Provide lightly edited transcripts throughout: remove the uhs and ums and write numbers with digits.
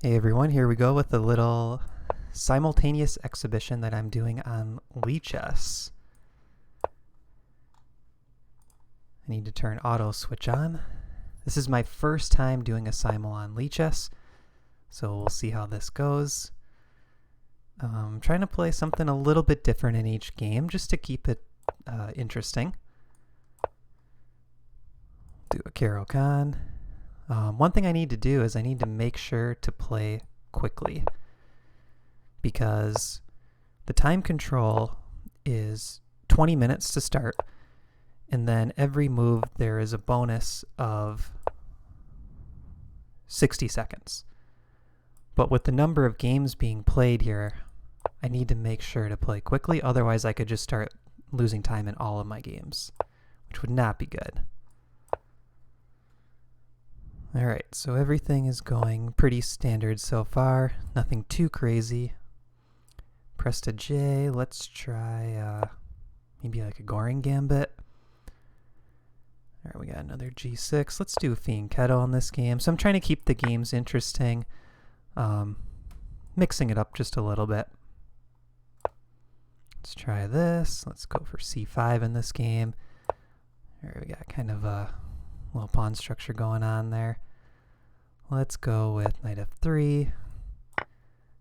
Hey everyone, here we go with a little simultaneous exhibition that I'm doing on Chess. I need to turn auto switch on. This is my first time doing a simul on Chess, so we'll see how this goes. I'm trying to play something a little bit different in each game just to keep it interesting. Do a Caro-Kann. One thing I need to do is I need to make sure to play quickly, because the time control is 20 minutes to start, and then every move there is a bonus of 60 seconds. But with the number of games being played here, I need to make sure to play quickly, otherwise I could just start losing time in all of my games, which would not be good. Alright, so everything is going pretty standard so far. Nothing too crazy. Pressed a J. Let's try maybe like a Goring Gambit. Alright, we got another G6. Let's do a Fianchetto in this game. So I'm trying to keep the games interesting. Mixing it up just a little bit. Let's try this. Let's go for C5 in this game. Alright, we got kind of a little pawn structure going on there. Let's go with Knight F3.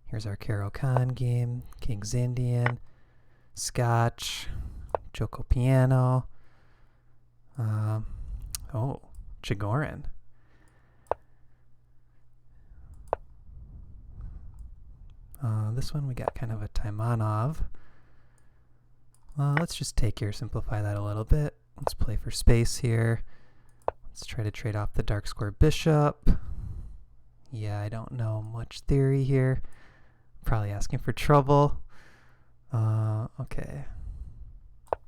Here's our Caro-Kann game. King's Indian. Scotch. Joko Piano. Oh, Chigorin. This one we got kind of a Taimanov. Let's just take here, simplify that a little bit. Let's play for space here. Let's try to trade off the dark square bishop. Yeah, I don't know much theory here. Probably asking for trouble. Okay.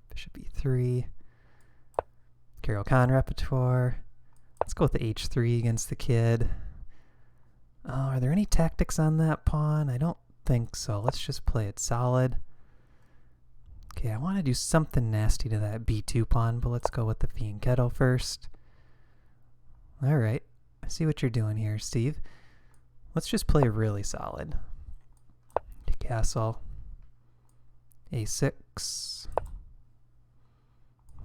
Bishop E3. Caro-Kann repertoire. Let's go with the H3 against the kid. Are there any tactics on that pawn? I don't think so. Let's just play it solid. Okay, I want to do something nasty to that B2 pawn, but let's go with the Fianchetto first. Alright, I see what you're doing here, Steve. Let's just play really solid. Castle. A6.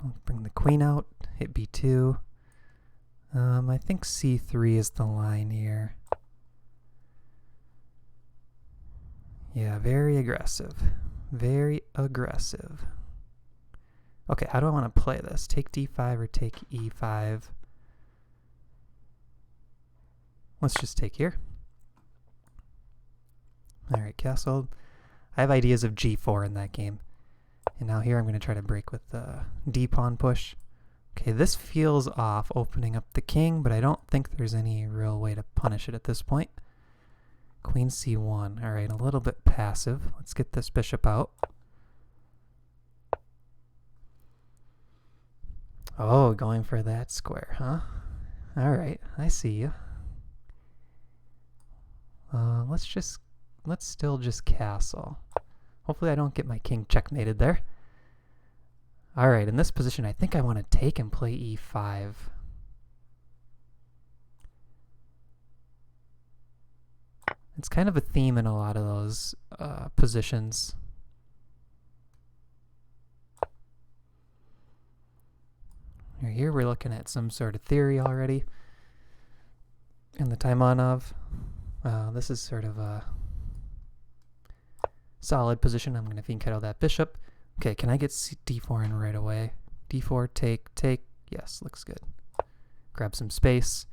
I'll bring the queen out, hit B2. I think C3 is the line here. Yeah, very aggressive. Very aggressive. Okay, how do I want to play this? Take D5 or take E5? Let's just take here. Alright, castle. I have ideas of G4 in that game. And now here I'm going to try to break with the D-pawn push. Okay, this feels off, opening up the king, but I don't think there's any real way to punish it at this point. Queen C1. Alright, a little bit passive. Let's get this bishop out. Oh, going for that square, huh? Alright, I see you. Let's still just castle. Hopefully I don't get my king checkmated there. Alright, in this position I think I want to take and play E5. It's kind of a theme in a lot of those positions. Here we're looking at some sort of theory already in the Taimanov. This is sort of a solid position. I'm going to Fianchetto that bishop. Okay, can I get D4 in right away? D4, take. Yes, looks good. Grab some space.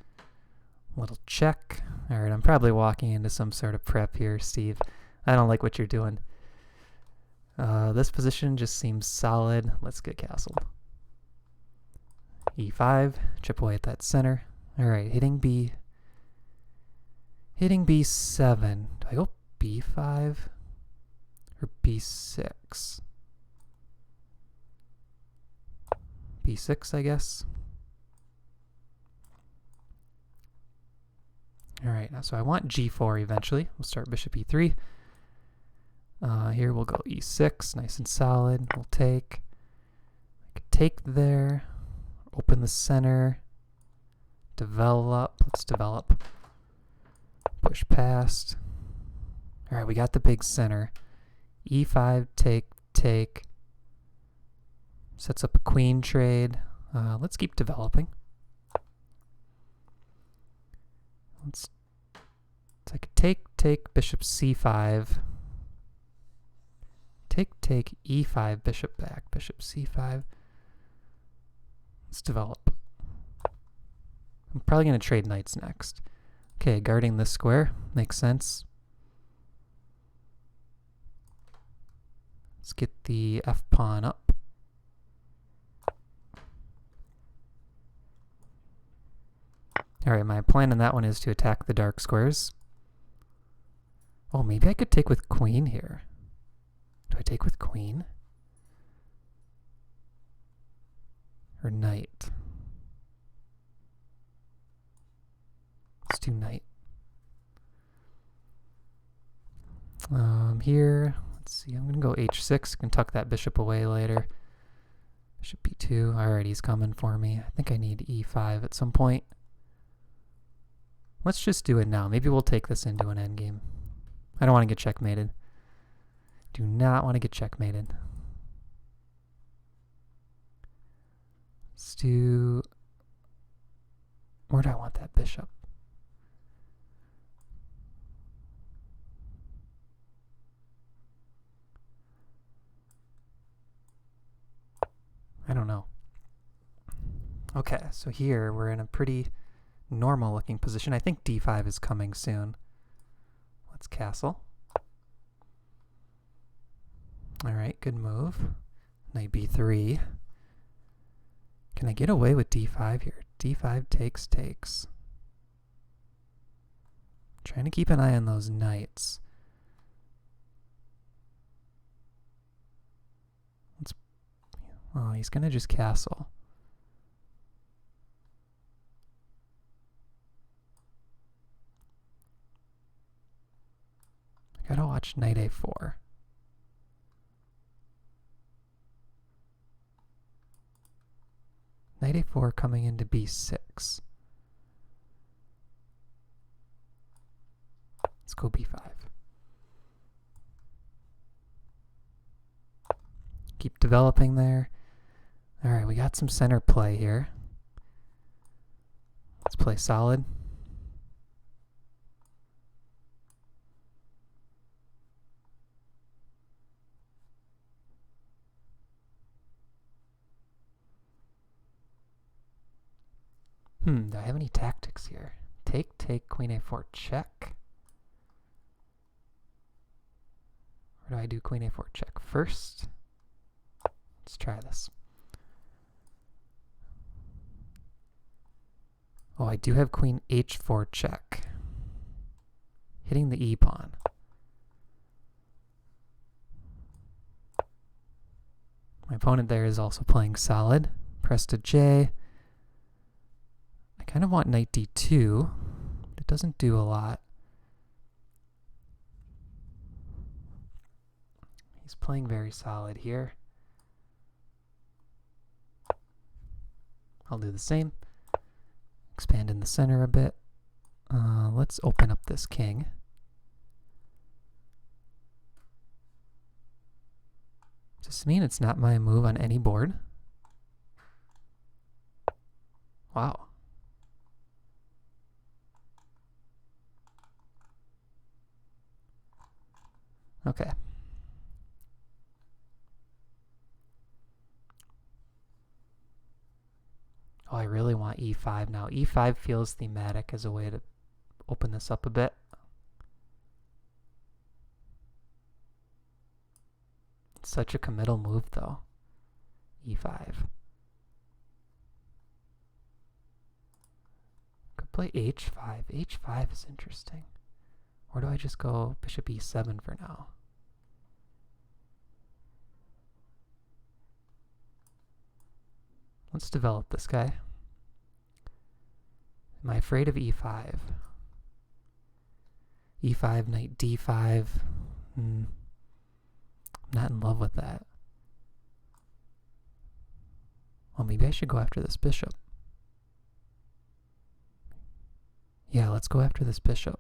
Little check. Alright, I'm probably walking into some sort of prep here, Steve. I don't like what you're doing. This position just seems solid. Let's get castled. E5, chip away at that center. Alright, hitting B7. Do I go B5 or B6? B6, I guess. Alright, so I want G4 eventually. We'll start bishop E3. Here we'll go E6, nice and solid. We'll take. I could take there. Open the center. Develop. Let's develop. Push past. All right, we got the big center. E5, take, take. Sets up a queen trade. Let's keep developing. Let's take a take, take, bishop c5. Take, take, e5, bishop back, bishop c5. Let's develop. I'm probably going to trade knights next. Okay, guarding this square. Makes sense. Let's get the f-pawn up. Alright, my plan in that one is to attack the dark squares. Oh, maybe I could take with queen here. Do I take with queen? Or knight? Let's do knight. Here, let's see, I'm going to go h6. Can tuck that bishop away later. Bishop b2. Alright, he's coming for me. I think I need e5 at some point. Let's just do it now. Maybe we'll take this into an endgame. I don't want to get checkmated. Do not want to get checkmated. Let's do... Where do I want that bishop? I don't know. Okay, so here we're in a pretty normal looking position. I think d5 is coming soon. Let's castle. Alright, good move. Knight b3. Can I get away with d5 here? d5 takes, takes. Trying to keep an eye on those knights. Oh, he's gonna just castle. I gotta watch knight a4. Knight a4 coming into b6. Let's go b5. Keep developing there. Alright, we got some center play here. Let's play solid. Do I have any tactics here? Take, take, queen a4, check. Or do I do queen a4 check first? Let's try this. Oh, I do have queen h4 check. Hitting the e-pawn. My opponent there is also playing solid. Press to J. I kind of want knight d2, but it doesn't do a lot. He's playing very solid here. I'll do the same. Expand in the center a bit. Let's open up this king. Does this mean it's not my move on any board? Wow. Okay. Oh, I really want e5 now. e5 feels thematic as a way to open this up a bit. It's such a committal move, though. e5. Could play h5. h5 is interesting. Or do I just go bishop e7 for now? Let's develop this guy. Am I afraid of e5? e5, knight d5. I'm not in love with that. Well, maybe I should go after this bishop. Yeah, let's go after this bishop.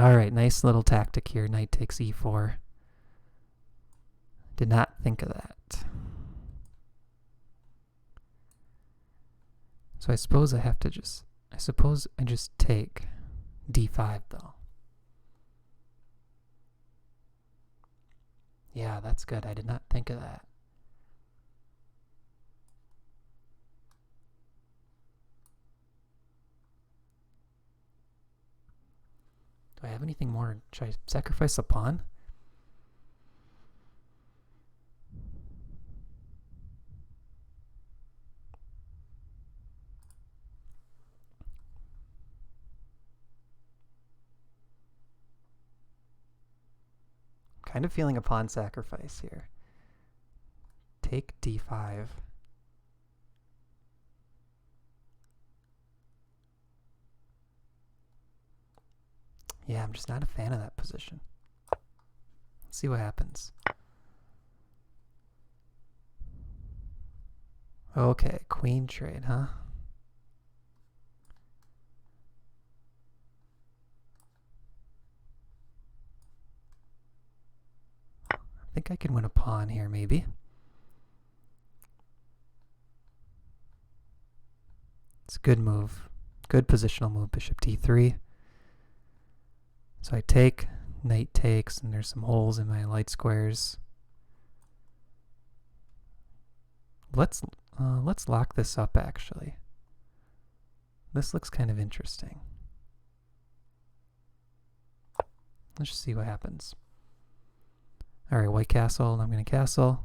Alright, nice little tactic here. Knight takes e4. Did not think of that. So I suppose I just take d5 though. Yeah, that's good. I did not think of that. Do I have anything more? Should I sacrifice a pawn? Kind of feeling a pawn sacrifice here. Take d5. Yeah, I'm just not a fan of that position. Let's see what happens. Okay, queen trade, huh? I think I can win a pawn here, maybe. It's a good move. Good positional move, bishop d3. So I take, knight takes, and there's some holes in my light squares. Let's lock this up, actually. This looks kind of interesting. Let's just see what happens. Alright, white castle, and I'm going to castle.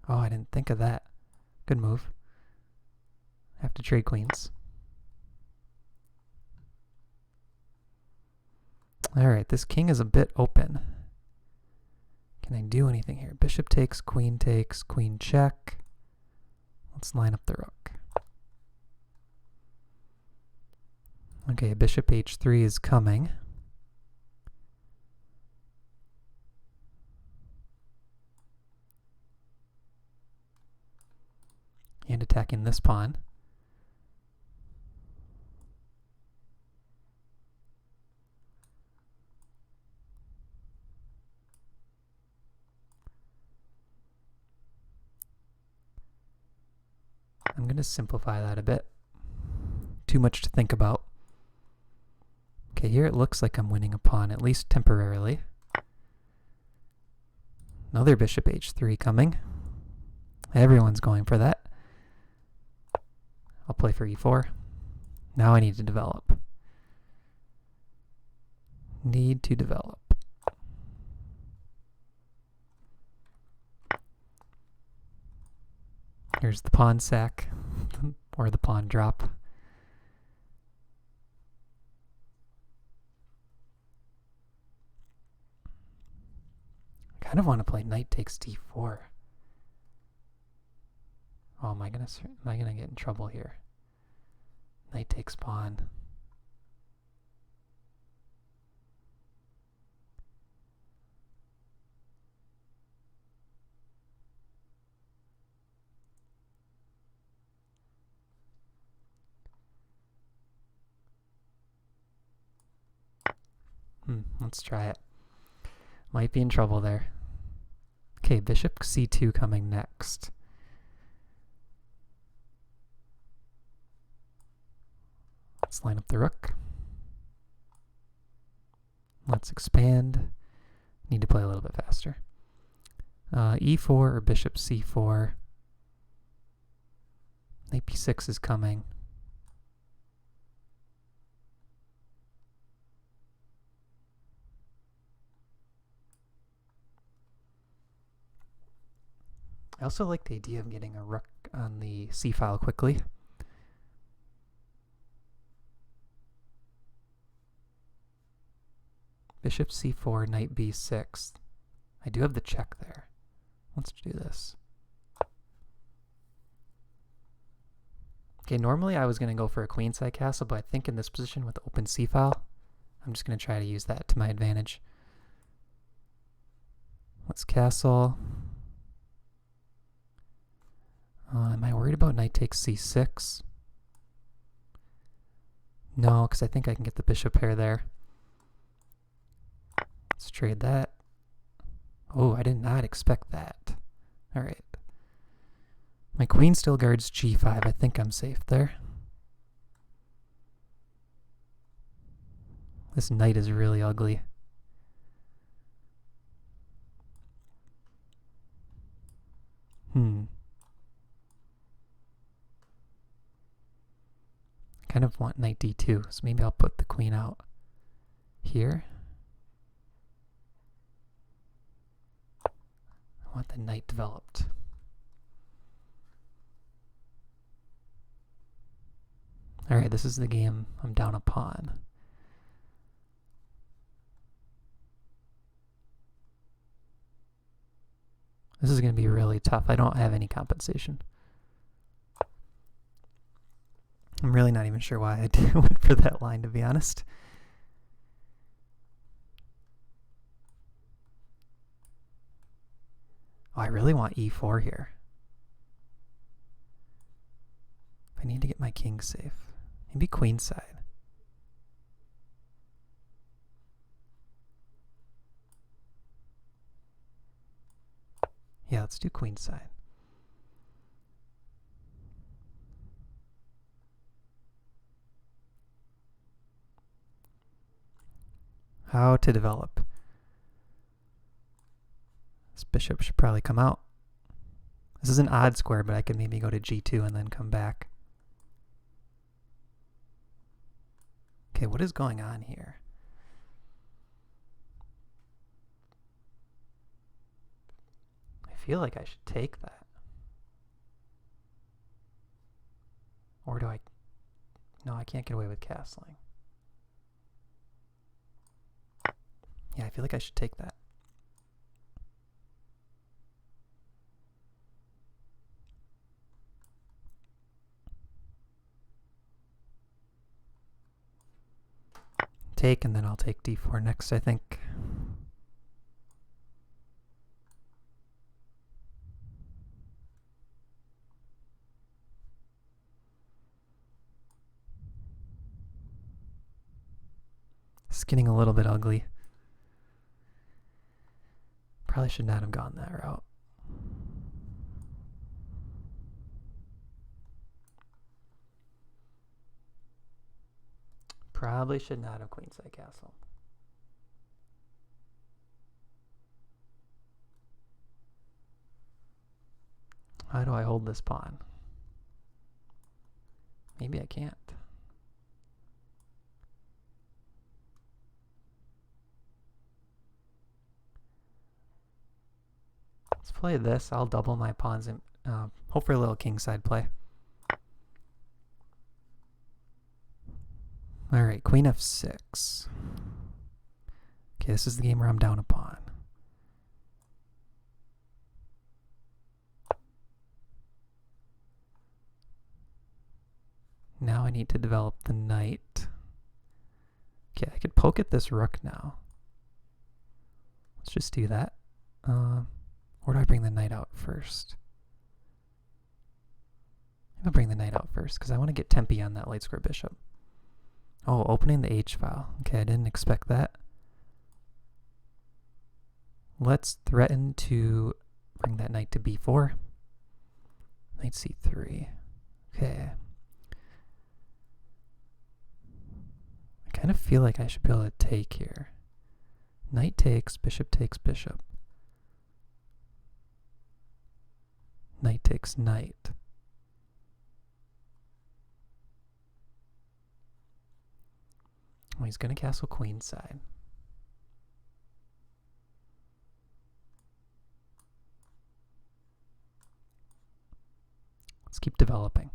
Oh, I didn't think of that. Good move. I have to trade queens. Alright, this king is a bit open. Can I do anything here? Bishop takes, queen check. Let's line up the rook. Okay, bishop h3 is coming. And attacking this pawn. I'm going to simplify that a bit. Too much to think about. Okay, here it looks like I'm winning a pawn, at least temporarily. Another bishop h3 coming. Everyone's going for that. I'll play for e4. Now I need to develop. Need to develop. Here's the pawn sack, or the pawn drop. I kind of want to play knight takes d4. Oh, am I gonna get in trouble here? Knight takes pawn. Let's try it. Might be in trouble there. Okay, bishop c2 coming next. Let's line up the rook. Let's expand. Need to play a little bit faster. E4 or bishop c4. Knight b6 is coming. I also like the idea of getting a rook on the c file quickly. Bishop c4, knight b6. I do have the check there. Let's do this. Okay, normally I was going to go for a queenside castle, but I think in this position with the open c file, I'm just going to try to use that to my advantage. Let's castle. Am I worried about knight takes c6? No, because I think I can get the bishop pair there. Let's trade that. Oh, I did not expect that. All right. My queen still guards g5. I think I'm safe there. This knight is really ugly. I kind of want knight d2, so maybe I'll put the queen out here. I want the knight developed. Alright, this is the game. I'm down a pawn. This is going to be really tough. I don't have any compensation. I'm really not even sure why I went for that line, to be honest. Oh, I really want e4 here. I need to get my king safe. Maybe queenside. Yeah, let's do queenside. How to develop. This bishop should probably come out. This is an odd square, but I could maybe go to g2 and then come back. Okay, what is going on here? I feel like I should take that. Or do I? No, I can't get away with castling. Yeah, I feel like I should take that. Take, and then I'll take d4 next, I think. It's getting a little bit ugly. Probably should not have gone that route. Probably should not have queenside castle. How do I hold this pawn? Maybe I can't. Let's play this. I'll double my pawns and hope for a little kingside play. Alright, queen f6. Okay, this is the game where I'm down a pawn. Now I need to develop the knight. Okay, I could poke at this rook now. Let's just do that. Or do I bring the knight out first? I'll bring the knight out first because I want to get tempi on that light square bishop. Oh, opening the H file. Okay, I didn't expect that. Let's threaten to bring that knight to b4. Knight c3. Okay. I kind of feel like I should be able to take here. Knight takes, bishop takes, bishop. Knight takes knight. Oh, he's going to castle queenside. Let's keep developing.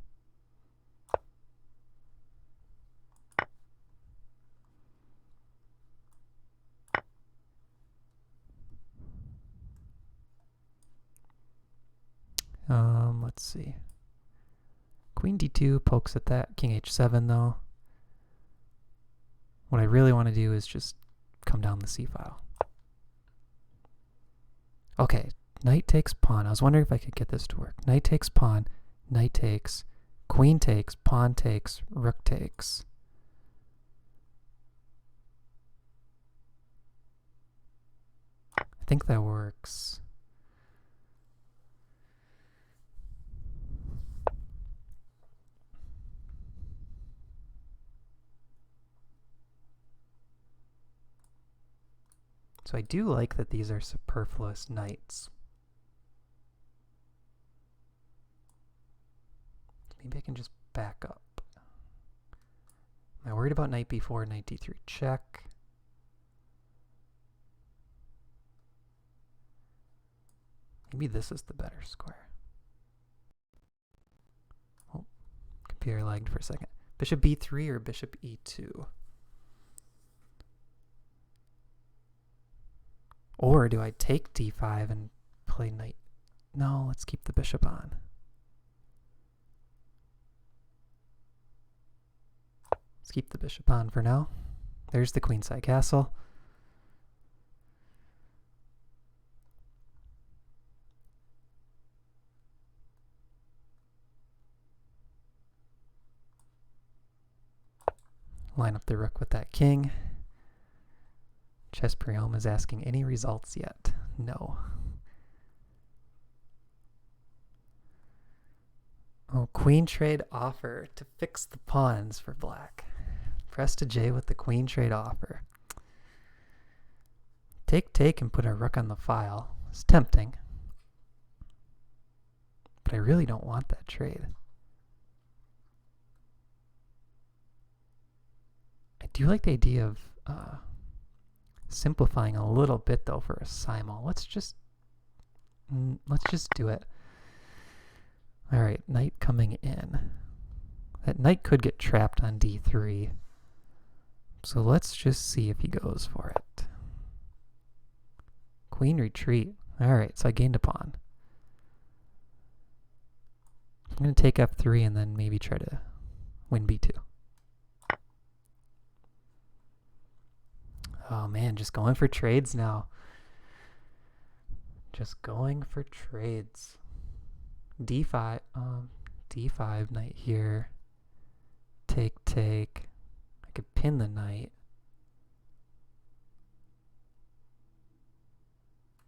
Let's see. Queen d2 pokes at that. King h7 though. What I really want to do is just come down the c file. Okay, knight takes pawn. I was wondering if I could get this to work. Knight takes pawn, knight takes, queen takes, pawn takes, rook takes. I think that works. So I do like that these are superfluous knights. Maybe I can just back up. Am I worried about knight b4, knight d3 check? Maybe this is the better square. Oh, computer lagged for a second. Bishop b3 or bishop e2? Or do I take d5 and play knight? No, let's keep the bishop on. Let's keep the bishop on for now. There's the queenside castle. Line up the rook with that king. Chess Pre-Home is asking, any results yet? No. Oh, queen trade offer to fix the pawns for black. Press to J with the queen trade offer. Take and put a rook on the file. It's tempting. But I really don't want that trade. I do like the idea of simplifying a little bit though for a simul. Let's just do it. All right, knight coming in. That knight could get trapped on d3. So let's just see if he goes for it. Queen retreat. All right, so I gained a pawn. I'm going to take f3 and then maybe try to win b2. Oh man, just going for trades now. Just going for trades. d5, d5, knight here. Take. I could pin the knight.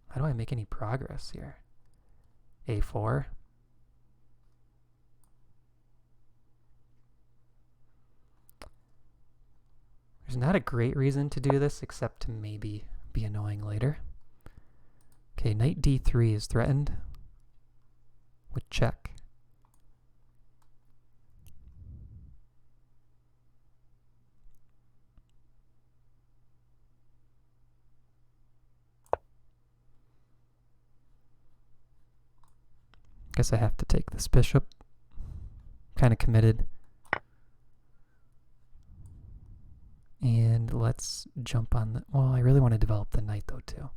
How do I make any progress here? a4. There's not a great reason to do this except to maybe be annoying later. Okay, knight d3 is threatened with check. Guess I have to take this bishop. Kind of committed. And let's jump on the... Well, I really want to develop the knight though too.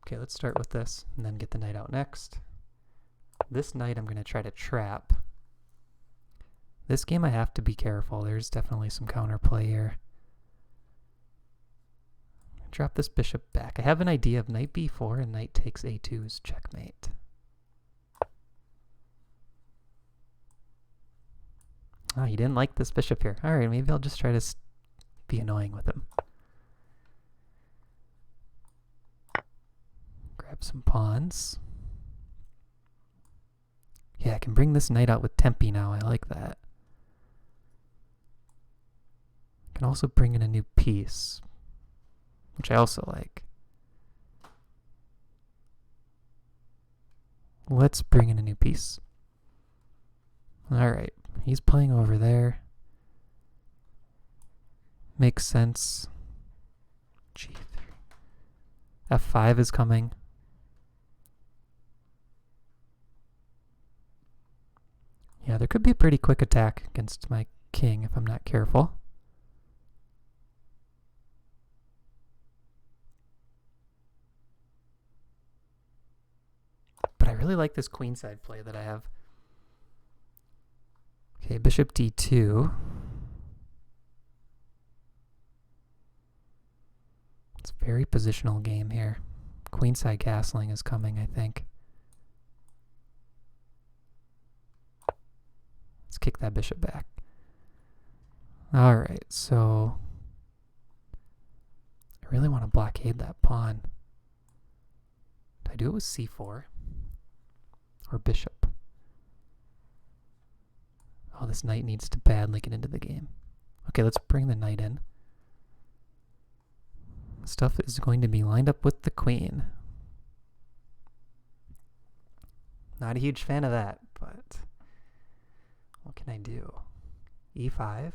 Okay, let's start with this and then get the knight out next. This knight I'm going to try to trap. This game I have to be careful. There's definitely some counterplay here. Drop this bishop back. I have an idea of knight b4 and knight takes a2 is checkmate. Oh, he didn't like this bishop here. All right, maybe I'll just try to be annoying with him. Grab some pawns. Yeah, I can bring this knight out with Tempe now. I like that. I can also bring in a new piece, which I also like. Let's bring in a new piece. Alright, he's playing over there. Makes sense. G3. F5 is coming. Yeah, there could be a pretty quick attack against my king if I'm not careful. But I really like this queenside play that I have. Okay, bishop d2. It's a very positional game here. Queenside castling is coming, I think. Let's kick that bishop back. Alright, so I really want to blockade that pawn. Do I do it with c4? Or bishop? Oh, this knight needs to badly get into the game. Okay, let's bring the knight in. Stuff is going to be lined up with the queen. Not a huge fan of that, but what can I do? e5.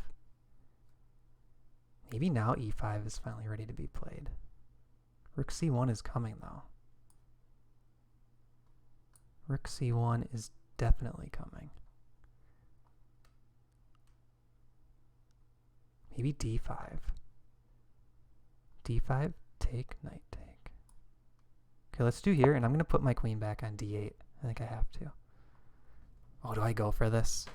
Maybe now e5 is finally ready to be played. Rook c1 is coming though. Rook c1 is definitely coming. Maybe d5. d5, take, knight, take. Okay, let's do here, and I'm going to put my queen back on d8. I think I have to. Oh, do I go for this?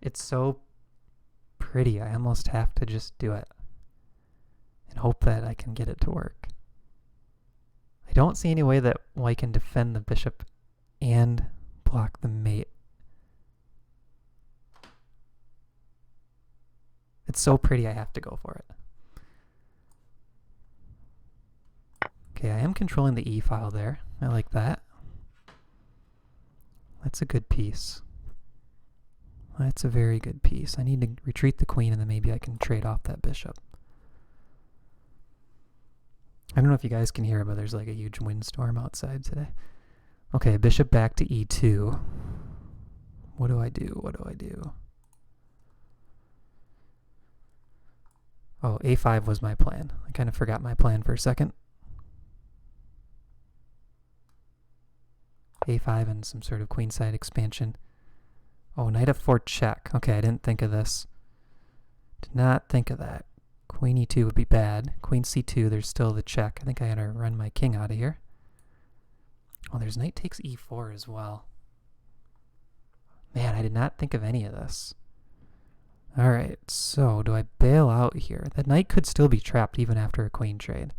It's so pretty. I almost have to just do it and hope that I can get it to work. I don't see any way that white can defend the bishop and block the mate. It's so pretty, I have to go for it. Okay, I am controlling the e-file there. I like that. That's a good piece. That's a very good piece. I need to retreat the queen and then maybe I can trade off that bishop. I don't know if you guys can hear it, but there's like a huge windstorm outside today. Okay, bishop back to e2. What do I do? What do I do? Oh, a5 was my plan. I kind of forgot my plan for a second. a5 and some sort of queenside expansion. Oh, knight f4 check. Okay, I didn't think of this. Did not think of that. Queen e2 would be bad. Queen c2, there's still the check. I think I gotta run my king out of here. Oh, there's knight takes e4 as well. Man, I did not think of any of this. Alright, so do I bail out here? That knight could still be trapped even after a queen trade.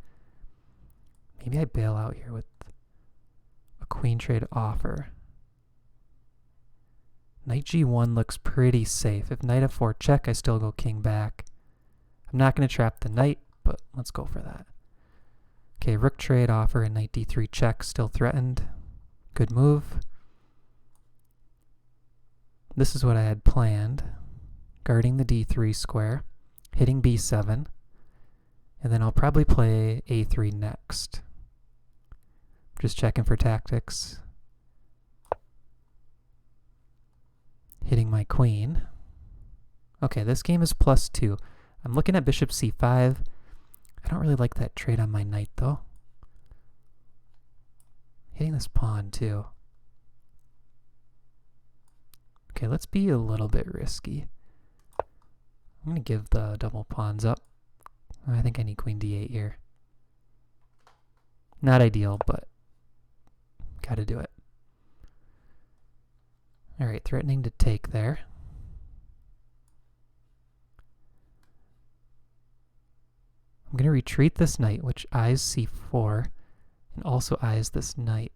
Maybe I bail out here with a queen trade offer. Knight g1 looks pretty safe. If knight f4 check, I still go king back. I'm not going to trap the knight, but let's go for that. Okay, rook trade offer and knight d3 check still threatened. Good move. This is what I had planned. Guarding the d3 square, hitting b7, and then I'll probably play a3 next. Just checking for tactics. Hitting my queen. Okay, this game is +2. I'm looking at bishop c5. I don't really like that trade on my knight though. Hitting this pawn too. Okay, let's be a little bit risky. I'm going to give the double pawns up. I think I need queen d8 here. Not ideal, but gotta do it. Alright, threatening to take there. I'm going to retreat this knight, which eyes c4, and also eyes this knight.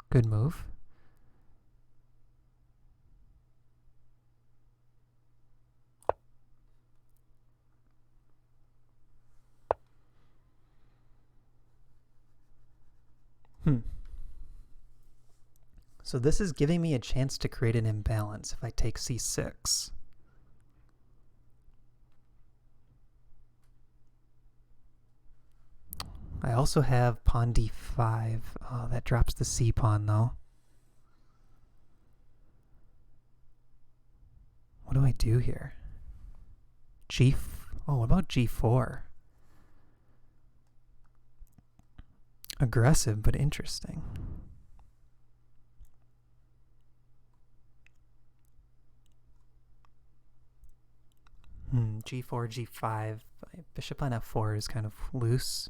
Good move. So this is giving me a chance to create an imbalance if I take c6. I also have pawn d5. Oh, that drops the c pawn though. What do I do here? Oh, what about g4? Aggressive, but interesting. G4, G5. Bishop on F4 is kind of loose.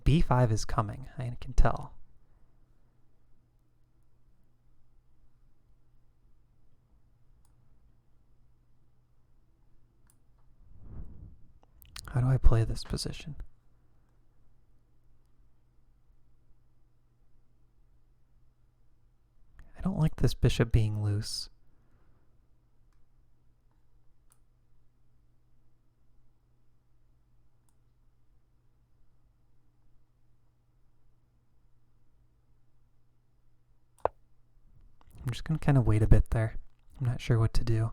B5 is coming, I can tell. How do I play this position? I don't like this bishop being loose. I'm just going to kind of wait a bit there. I'm not sure what to do.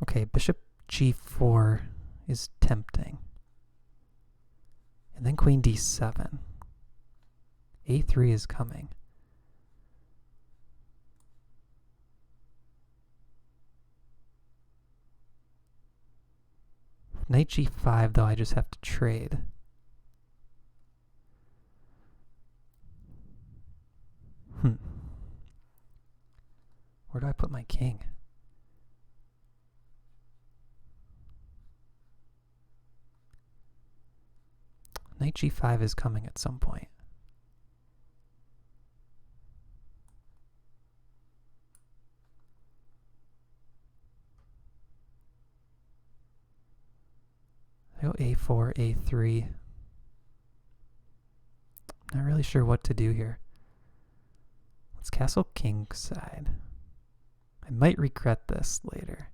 Okay, bishop G4 is tempting. And then queen D7. A3 is coming. Knight G5, though, I just have to trade. Where do I put my king? Knight G5 is coming at some point. I go A4, A3. Not really sure what to do here. Let's castle kingside. I might regret this later.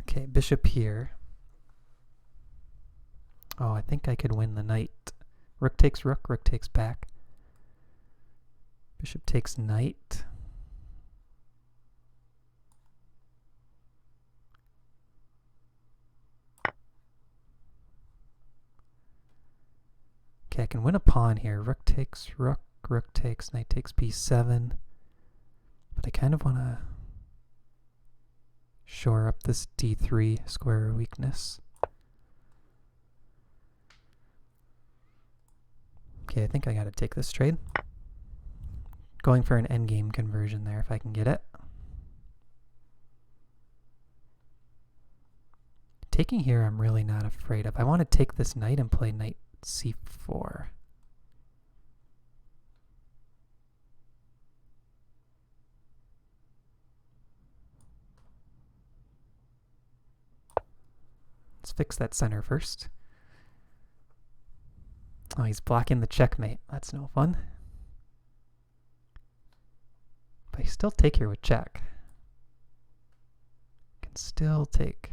Okay, bishop here. Oh, I think I could win the knight. Rook takes rook, rook takes back. Bishop takes knight. Okay, I can win a pawn here. Rook takes rook, rook takes, knight takes b7. But I kind of want to shore up this d3 square weakness. Okay, I think I gotta take this trade. Going for an endgame conversion there if I can get it. Taking here I'm really not afraid of. I want to take this knight and play knight c4. Let's fix that center first. Oh, he's blocking the checkmate. That's no fun. But I still take here with check. Can still take.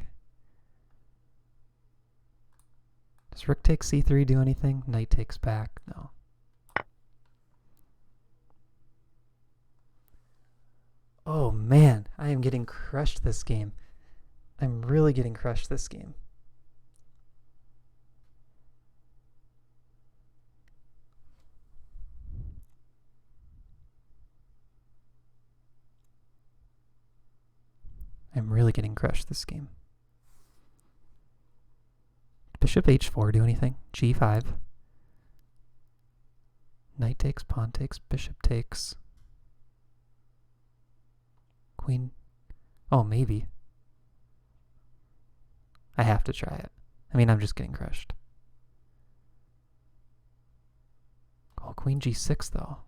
Does rook take c3 do anything? Knight takes back. No. Oh man, I am getting crushed this game. I'm really getting crushed this game. I'm really getting crushed this game. Bishop h4 do anything? G5. Knight takes, pawn takes, bishop takes. Queen. Oh, maybe. I have to try it. I mean, I'm just getting crushed. Oh, queen g6 though.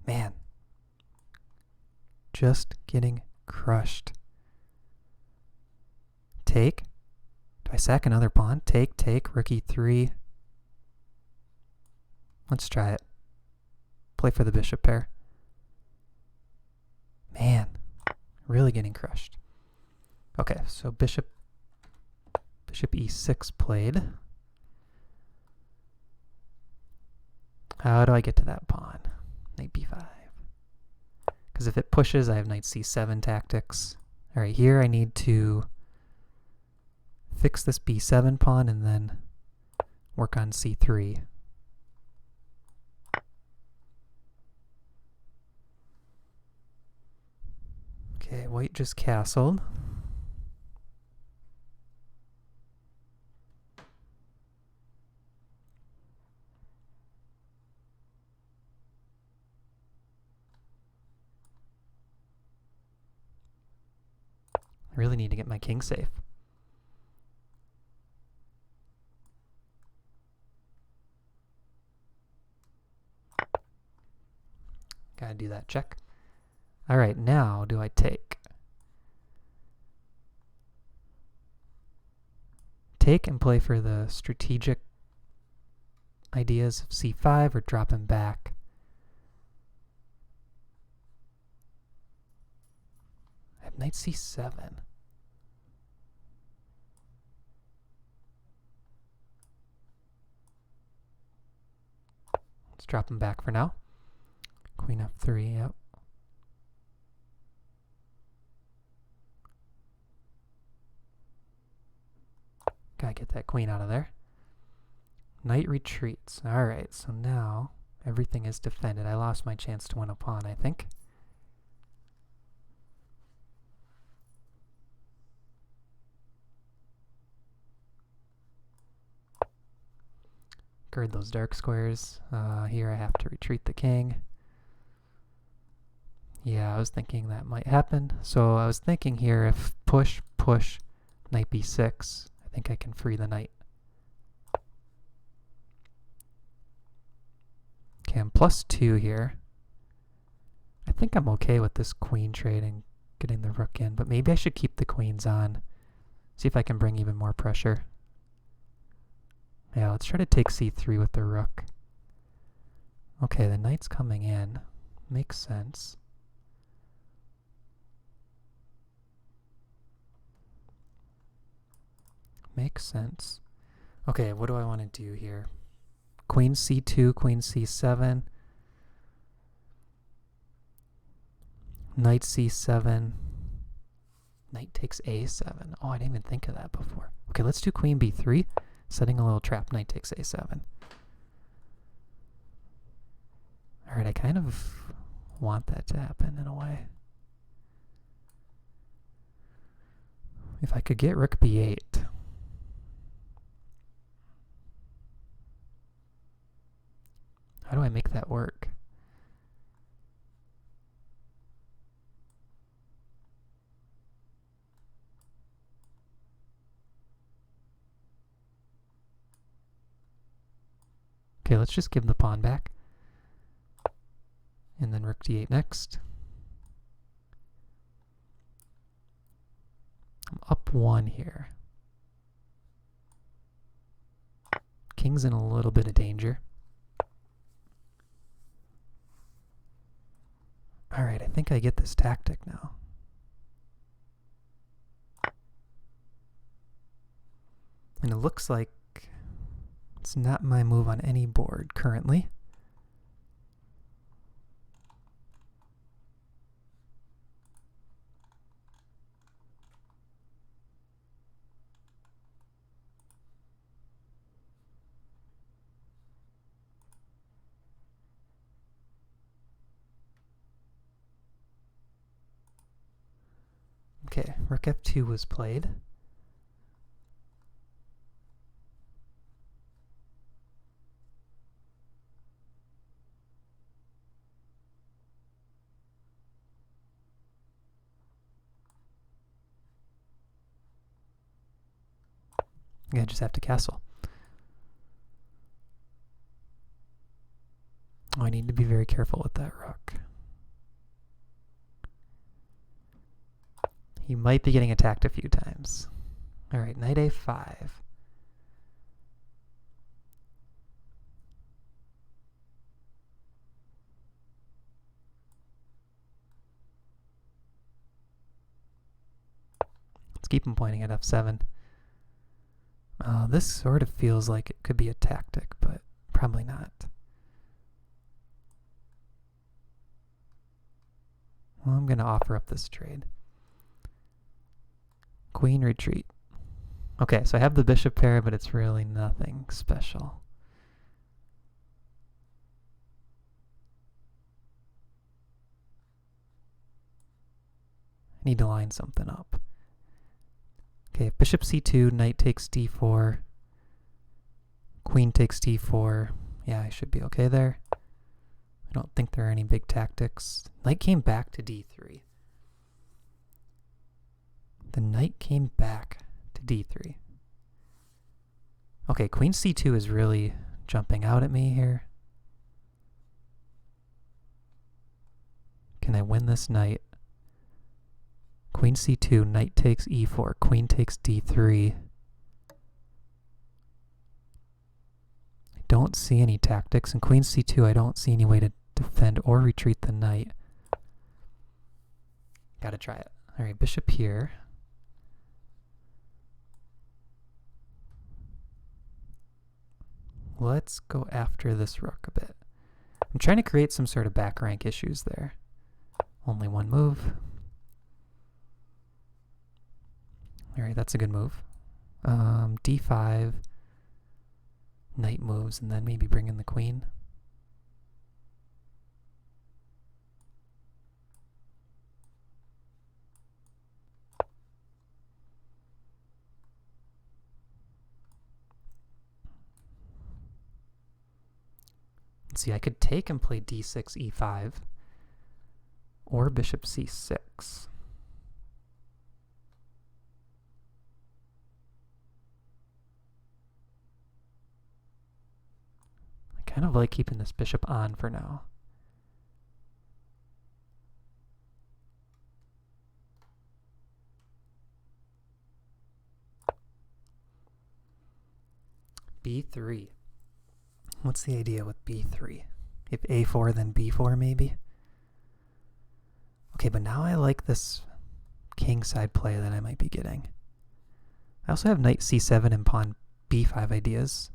Man. Just getting crushed. Take. Do I sack another pawn? Take, take, rook e3. Let's try it. Play for the bishop pair. Man. Really getting crushed. Okay, so bishop e6 played. How do I get to that pawn? Knight b5. Because if it pushes, I have knight c7 tactics. All right, here I need to fix this b7 pawn and then work on c3. Okay, white just castled. I really need to get my king safe. Gotta do that check. All right, now do I take? Take and play for the strategic ideas of c5 or drop him back? I have knight c7. Let's drop him back for now. Queen f3, yep. Gotta get that queen out of there. Knight retreats. Alright, so now everything is defended. I lost my chance to win a pawn, I think. Guard those dark squares. Here I have to retreat the king. Yeah, I was thinking that might happen. So I was thinking here, if push, knight b6, I think I can free the knight. Okay, I'm +2 here. I think I'm okay with this queen trade and getting the rook in, but maybe I should keep the queens on. See if I can bring even more pressure. Yeah, let's try to take c3 with the rook. Okay, the knight's coming in. Makes sense. Makes sense. Okay, what do I want to do here? Queen c2, queen c7. Knight c7. Knight takes a7. Oh, I didn't even think of that before. Okay, let's do queen b3. Setting a little trap. Knight takes a7. Alright, I kind of want that to happen in a way. If I could get rook b8. How do I make that work? Okay, let's just give the pawn back. And then rook d8 next. I'm up 1 here. King's in a little bit of danger. Alright, I think I get this tactic now. And it looks like it's not my move on any board currently. Okay, rook f2 was played. I just have to castle. Oh, I need to be very careful with that rook. He might be getting attacked a few times. Alright, knight a5. Let's keep him pointing at f7. This sort of feels like it could be a tactic, but probably not. Well, I'm going to offer up this trade. Queen retreat. Okay, so I have the bishop pair, but it's really nothing special. I need to line something up. Okay, if bishop c2, knight takes d4, queen takes d4. Yeah, I should be okay there. I don't think there are any big tactics. Knight came back to d3. The knight came back to d3. Okay, queen c2 is really jumping out at me here. Can I win this knight? Queen c2, knight takes e4, queen takes d3. I don't see any tactics, and queen c2, I don't see any way to defend or retreat the knight. Gotta try it. Alright, bishop here. Let's go after this rook a bit. I'm trying to create some sort of back rank issues there. Only one move. Alright, that's a good move. d5. Knight moves, and then maybe bring in the queen. Let's see, I could take and play d6, e5, or bishop c6. I kind of like keeping this bishop on for now. b3. What's the idea with b3? If a4, then b4 maybe? Okay, but now I like this king side play that I might be getting. I also have knight c7 and pawn b5 ideas.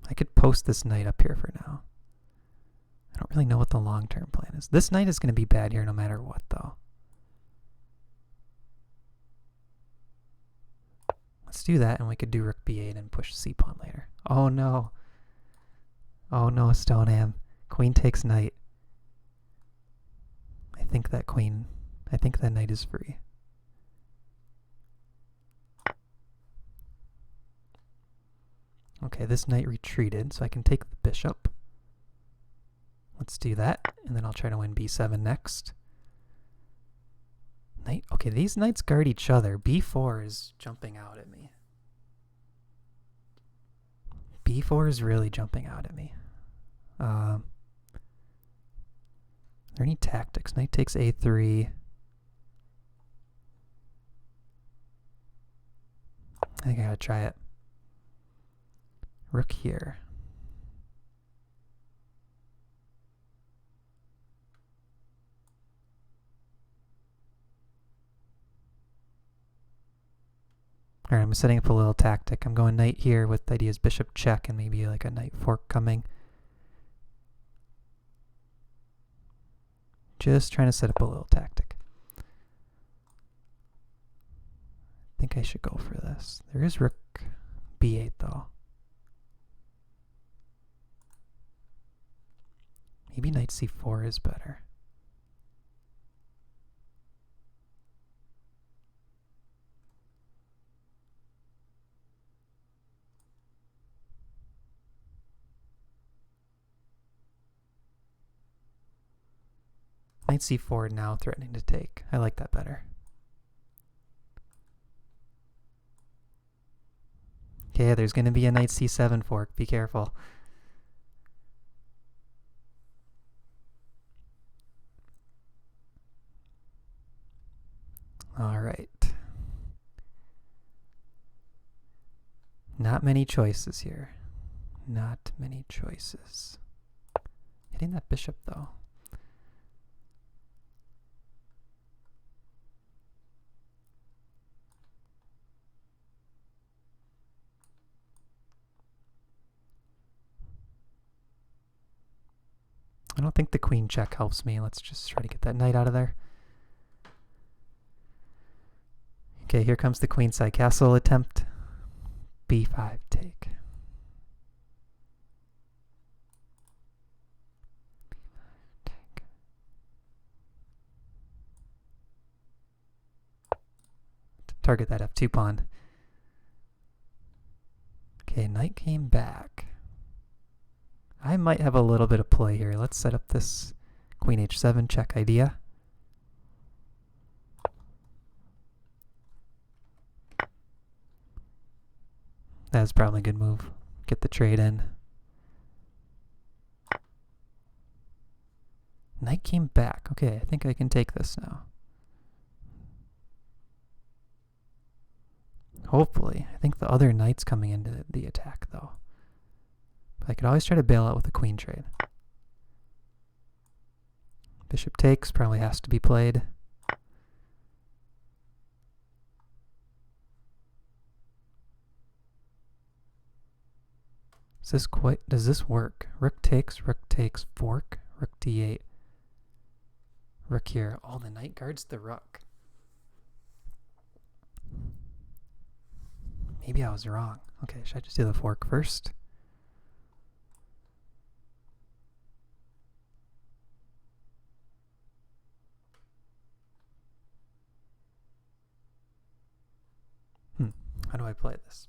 I could post this knight up here for now. I don't really know what the long-term plan is. This knight is going to be bad here no matter what, though. Let's do that, and we could do rook b8 and push c-pawn later. Oh no. Oh no, Stoneham. Queen takes knight. I think that knight is free. Okay, this knight retreated, so I can take the bishop. Let's do that, and then I'll try to win b7 next. Knight. Okay, these knights guard each other. b4 is jumping out at me. b4 is really jumping out at me. Are there any tactics? Knight takes a3. I think I gotta try it. Rook here. Alright, I'm setting up a little tactic. I'm going knight here with ideas bishop check and maybe like a knight fork coming. Just trying to set up a little tactic. I think I should go for this. There is rook b8 though. Maybe knight c4 is better. Knight c4 now threatening to take. I like that better. Okay, there's going to be a knight c7 fork. Be careful. All right. Not many choices here. Not many choices. Hitting that bishop though. I don't think the queen check helps me. Let's just try to get that knight out of there. Okay, here comes the queenside castle attempt. b5 take. target that f2 pawn. Okay, knight came back. I might have a little bit of play here. Let's set up this queen h7 check idea. That's probably a good move. Get the trade in. Knight came back. Okay, I think I can take this now. Hopefully. I think the other knight's coming into the attack, though. But I could always try to bail out with a queen trade. Bishop takes probably has to be played. Does this work? Rook takes, fork, rook d8. Rook here. Oh, the knight guards the rook. Maybe I was wrong. Okay, should I just do the fork first? How do I play this?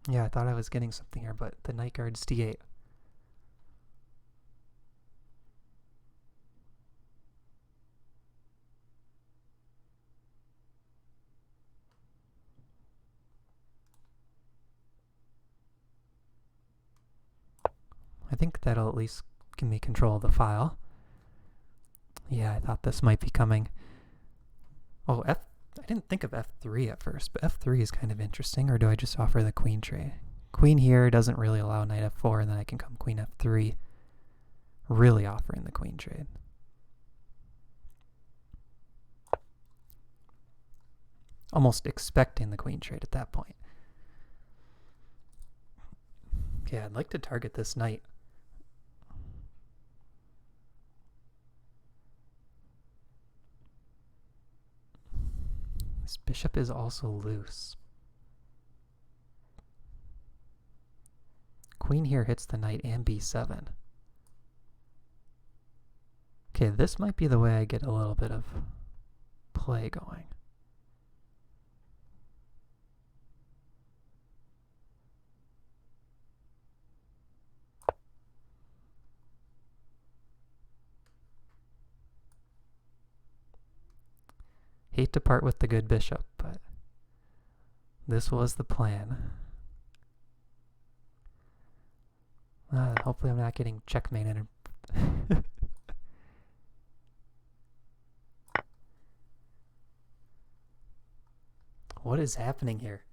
Yeah, I thought I was getting something here, but the knight guards d8. I think that'll at least give me control of the file. Yeah, I thought this might be coming. Oh, I didn't think of f3 at first, but f3 is kind of interesting. Or do I just offer the queen trade? Queen here doesn't really allow knight f4, and then I can come queen f3, really offering the queen trade. Almost expecting the queen trade at that point. Okay, I'd like to target this knight. This bishop is also loose. Queen here hits the knight and b7. Okay, this might be the way I get a little bit of play going. Hate to part with the good bishop, but this was the plan. Hopefully I'm not getting checkmated. What is happening here?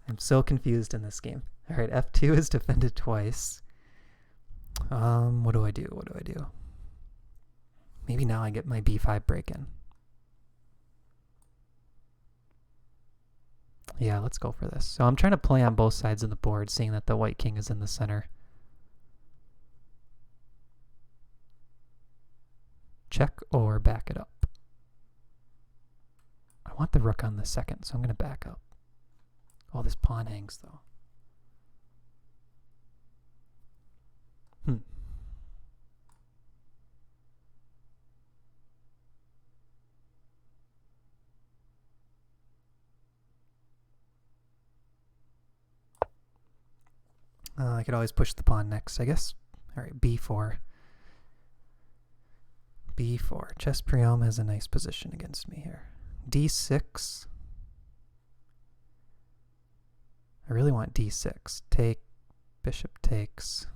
I'm so confused in this game. Alright, f2 is defended twice. What do I do? What do I do? Maybe now I get my b5 break in. Yeah, let's go for this. So I'm trying to play on both sides of the board, seeing that the white king is in the center. Check or back it up. I want the rook on the second, so I'm going to back up. Oh, this pawn hangs, though. I could always push the pawn next, I guess. Alright, b4. b4. Chess Priam has a nice position against me here. d6. I really want d6. Take. Bishop takes.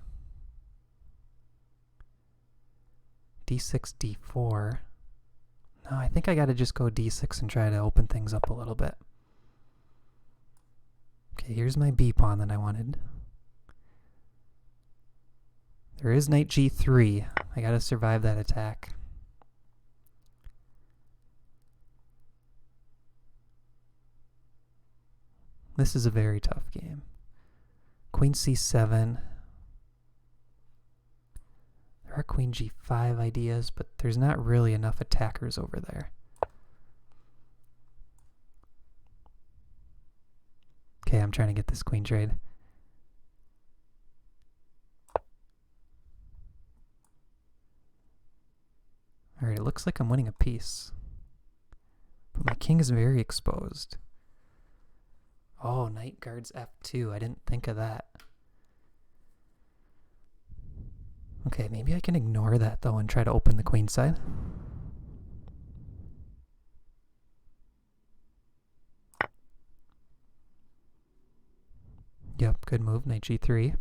d6, d4. No, I think I gotta just go d6 and try to open things up a little bit. Okay, here's my b pawn that I wanted. There is knight g3. I gotta survive that attack. This is a very tough game. Queen c7. There are queen g5 ideas, but there's not really enough attackers over there. Okay, I'm trying to get this queen trade. looks like I'm winning a piece. But my king is very exposed. Oh, knight guards f2. I didn't think of that. Okay, maybe I can ignore that though and try to open the queen side. Yep, good move, knight g3.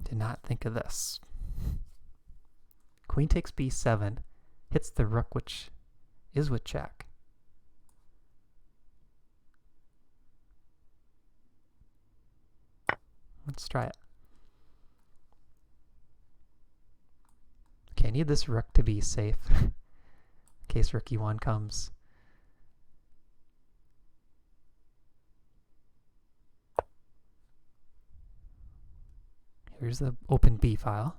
Did not think of this. Queen takes b7, hits the rook, which is with check. Let's try it. Okay, I need this rook to be safe in case rook e1 comes. Here's the open b file.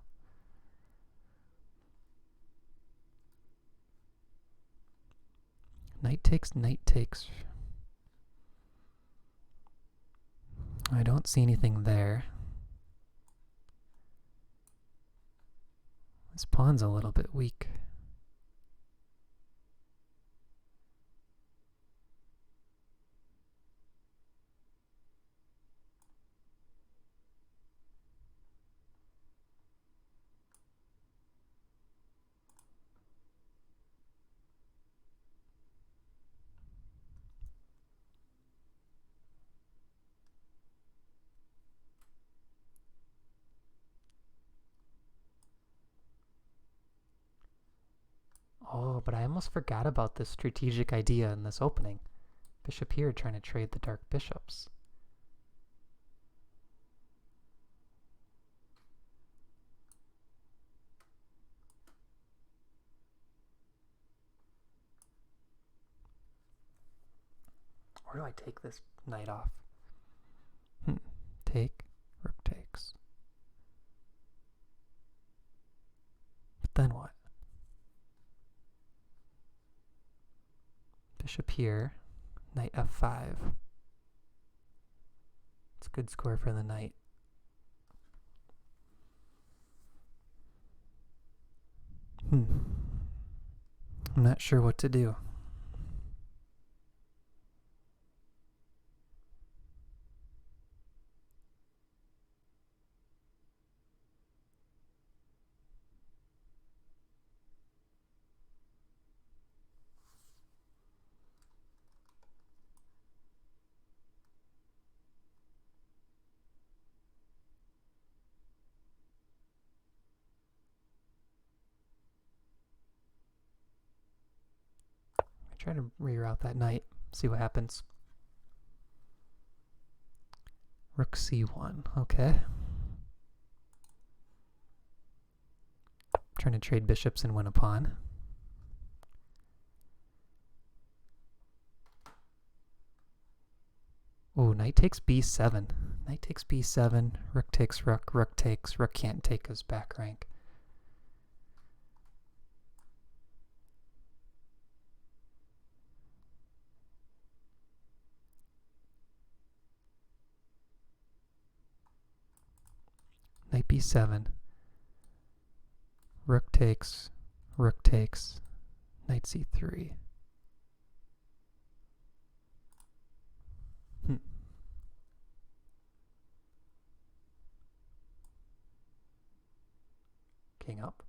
Knight takes, knight takes. I don't see anything there. This pawn's a little bit weak. Oh, but I almost forgot about this strategic idea in this opening. Bishop here trying to trade the dark bishops. Where do I take this knight off? Take, rook takes. But then what? Bishop here, knight f5. It's a good score for the knight. I'm not sure what to do. Try to reroute that knight, see what happens. Rook c1, okay. Trying to trade bishops and win a pawn. Oh, knight takes b7. Knight takes b7, rook takes rook, rook takes, rook can't take his back rank. Knight b7, rook takes, knight c3. King up.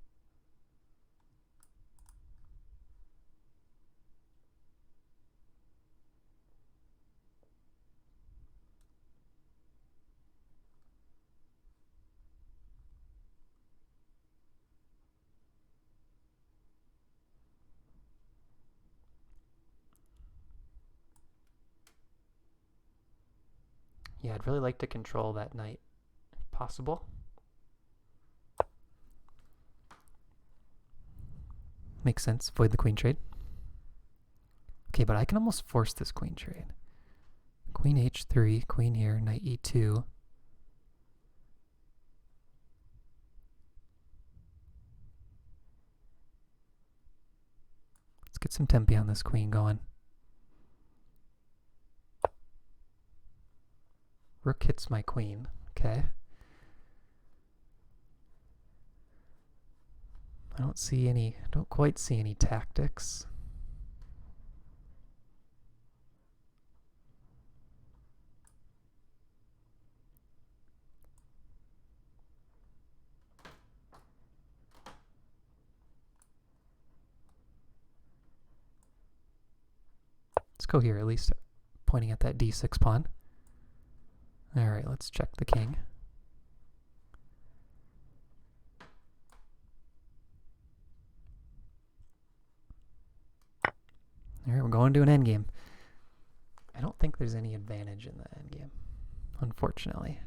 Yeah, I'd really like to control that knight, if possible. Makes sense, avoid the queen trade. Okay, but I can almost force this queen trade. Queen h3, queen here, knight e2. get some tempi on this queen going. Rook hits my queen. Okay. I don't quite see any tactics. Let's go here, at least pointing at that d6 pawn. All right, let's check the king. All right, we're going to an endgame. I don't think there's any advantage in the endgame, unfortunately.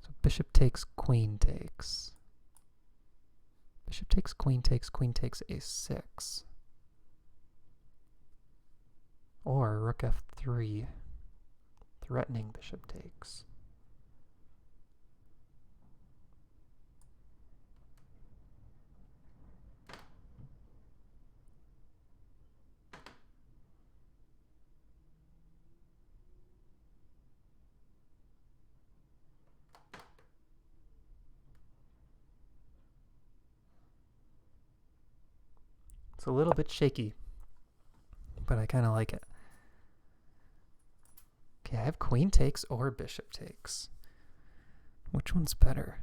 So bishop takes, queen takes. Bishop takes, queen takes a6. Or rook f3, threatening bishop takes. It's a little bit shaky, but I kind of like it. Okay, I have queen takes or bishop takes. Which one's better?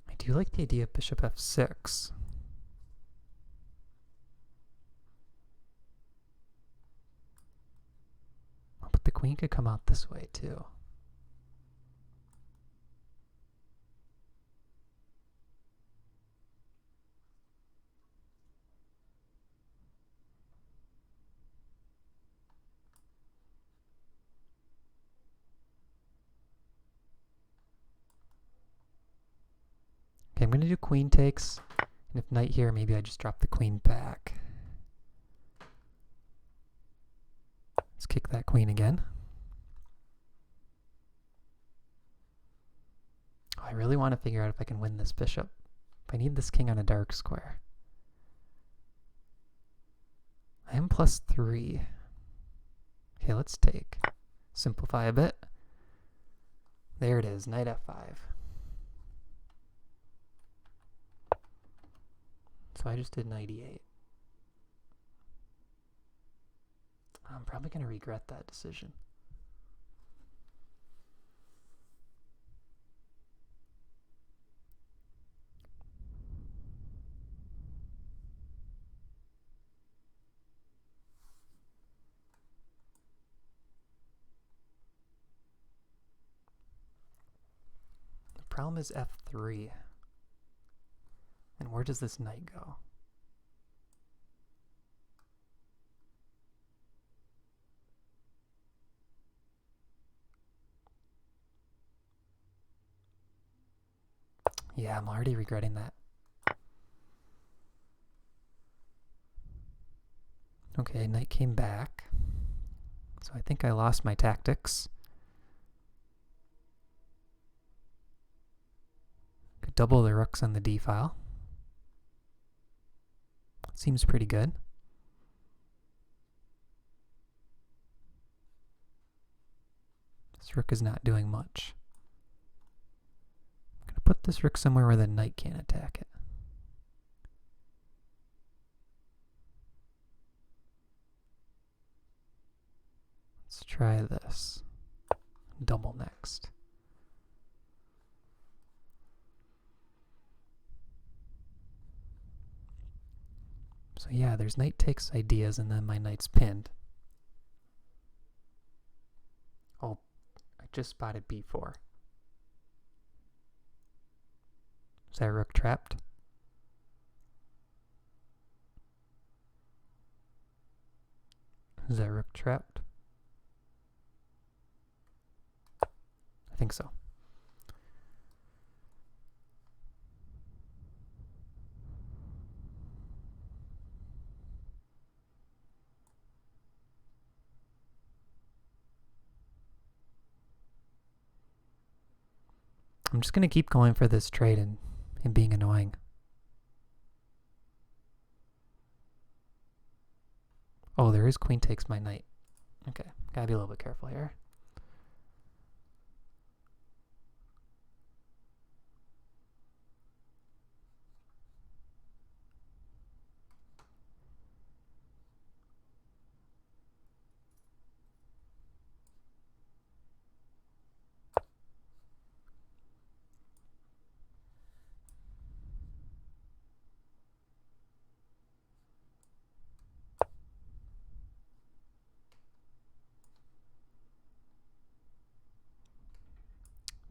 I do like the idea of bishop f6. Oh, but the queen could come out this way too. Okay, I'm going to do queen takes, and if knight here, maybe I just drop the queen back. Let's kick that queen again. Oh, I really want to figure out if I can win this bishop. If I need this king on a dark square. I am +3. Okay, let's take. Simplify a bit. There it is, knight f5. So I just did knight e8. I'm probably going to regret that decision. The problem is f3. And where does this knight go? Yeah, I'm already regretting that. Okay, knight came back. So I think I lost my tactics. Could double the rooks on the d file. Seems pretty good. This rook is not doing much. I'm going to put this rook somewhere where the knight can't attack it. Let's try this. Double next. So yeah, there's knight takes ideas, and then my knight's pinned. Oh, I just spotted b4. Is that rook trapped? Is that rook trapped? I think so. I'm just going to keep going for this trade and being annoying. Oh, there is queen takes my knight. Okay, gotta be a little bit careful here.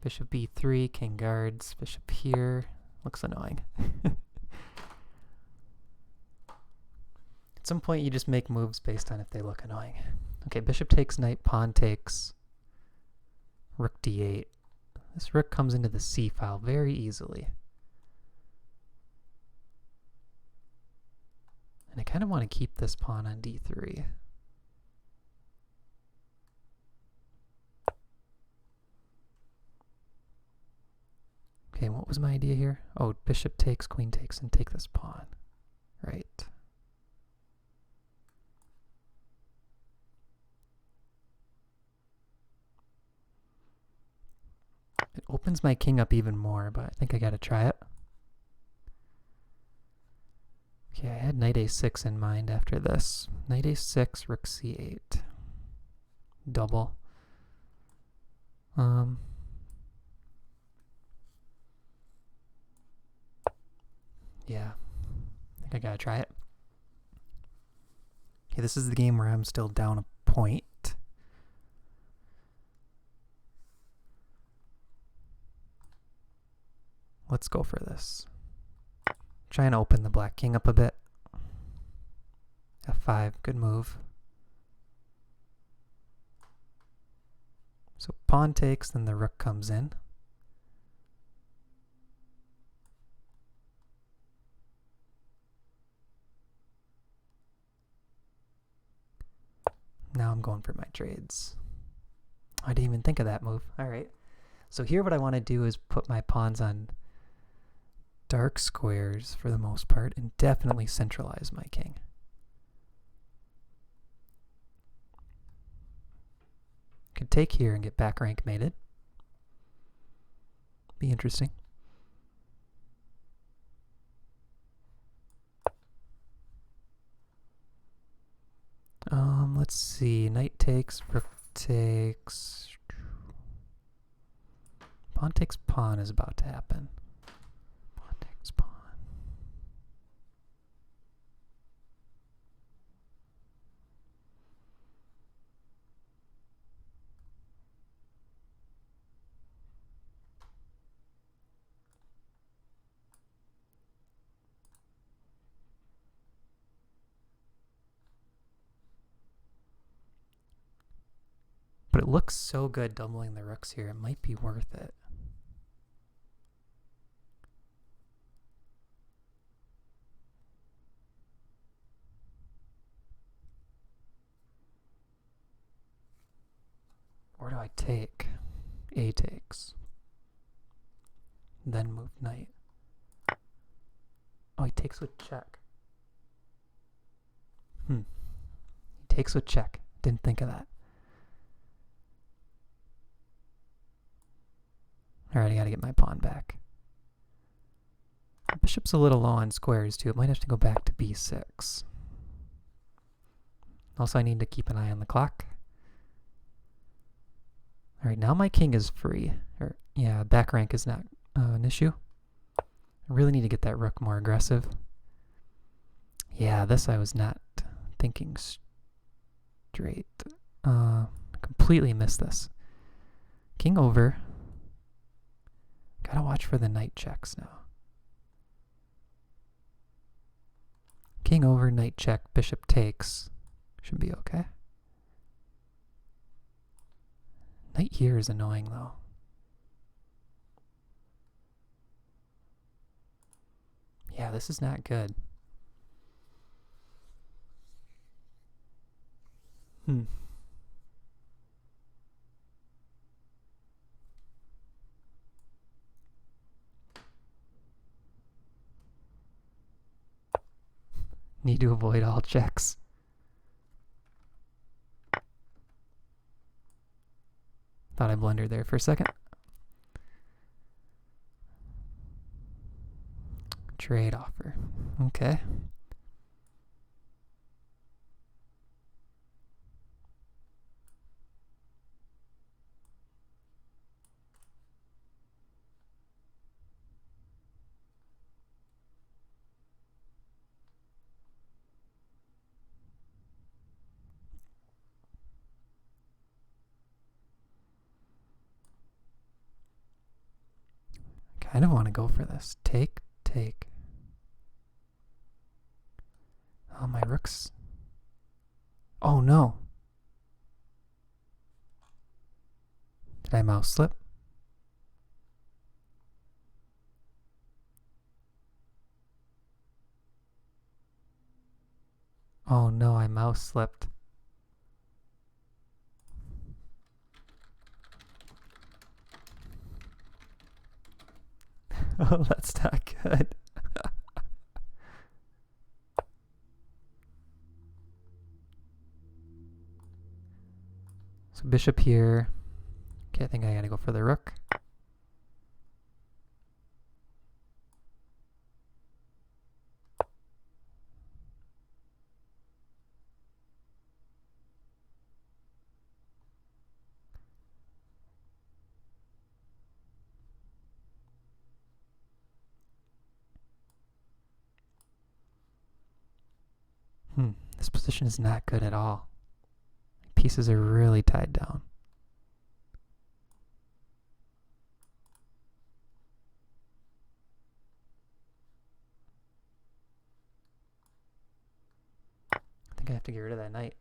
Bishop b3, king guards, bishop here. Looks annoying. At some point you just make moves based on if they look annoying. Okay, bishop takes knight, pawn takes, rook d8. This rook comes into the c file very easily. And I kind of want to keep this pawn on d3. Okay, what was my idea here? Oh, bishop takes, queen takes, and take this pawn. Right. It opens my king up even more, but I think I gotta try it. Okay, I had knight a6 in mind after this. Knight a6, rook c8. Double. Yeah, I think I gotta try it. Okay, this is the game where I'm still down a point. Let's go for this. Try and open the black king up a bit. f5, good move. So pawn takes, then the rook comes in. Now I'm going for my trades. I didn't even think of that move. All right. So here what I want to do is put my pawns on dark squares for the most part and definitely centralize my king. Could take here and get back rank mated. Be interesting. Let's see. Knight takes, rook takes. Pawn takes pawn is about to happen. Pawn takes pawn. But it looks so good doubling the rooks here. It might be worth it. Where do I take? A takes. Then move knight. Oh, he takes with check. He takes with check. Didn't think of that. Alright, I gotta get my pawn back. The bishop's a little low on squares too. It might have to go back to b6. Also, I need to keep an eye on the clock. Alright, now my king is free. Yeah, back rank is not an issue. I really need to get that rook more aggressive. Yeah, this I was not thinking straight. Completely missed this. King over. Gotta watch for the knight checks now. King over, knight check, bishop takes. Should be okay. Knight here is annoying, though. Yeah, this is not good. Need to avoid all checks. Thought I blundered there for a second. Trade offer. Okay. Kind of want to go for this. Take. Oh, my rook's... Oh, no. Did I mouse slip? Oh, no, I mouse slipped. Oh, that's not good. So bishop here. Okay, I think I gotta go for the rook. This position is not good at all. Pieces are really tied down. I think I have to get rid of that knight.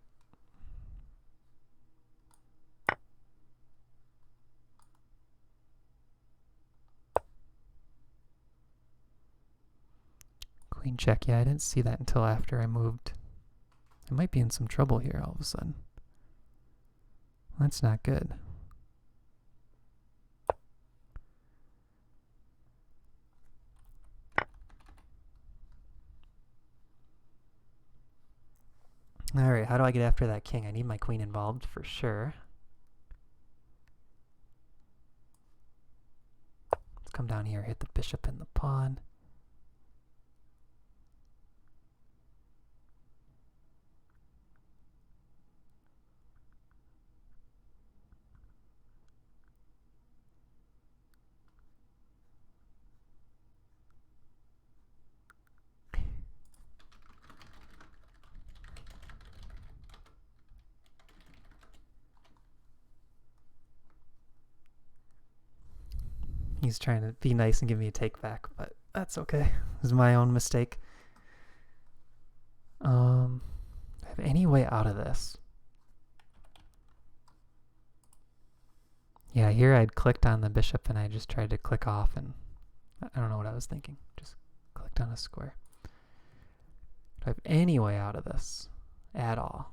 Queen check. Yeah, I didn't see that until after I moved. I might be in some trouble here all of a sudden. That's not good. Alright, how do I get after that king? I need my queen involved for sure. Let's come down here, hit the bishop and the pawn. He's trying to be nice and give me a take back, but that's okay. It was my own mistake. Do I have any way out of this? Yeah, here I'd clicked on the bishop and I just tried to click off and I don't know what I was thinking. Just clicked on a square. Do I have any way out of this at all?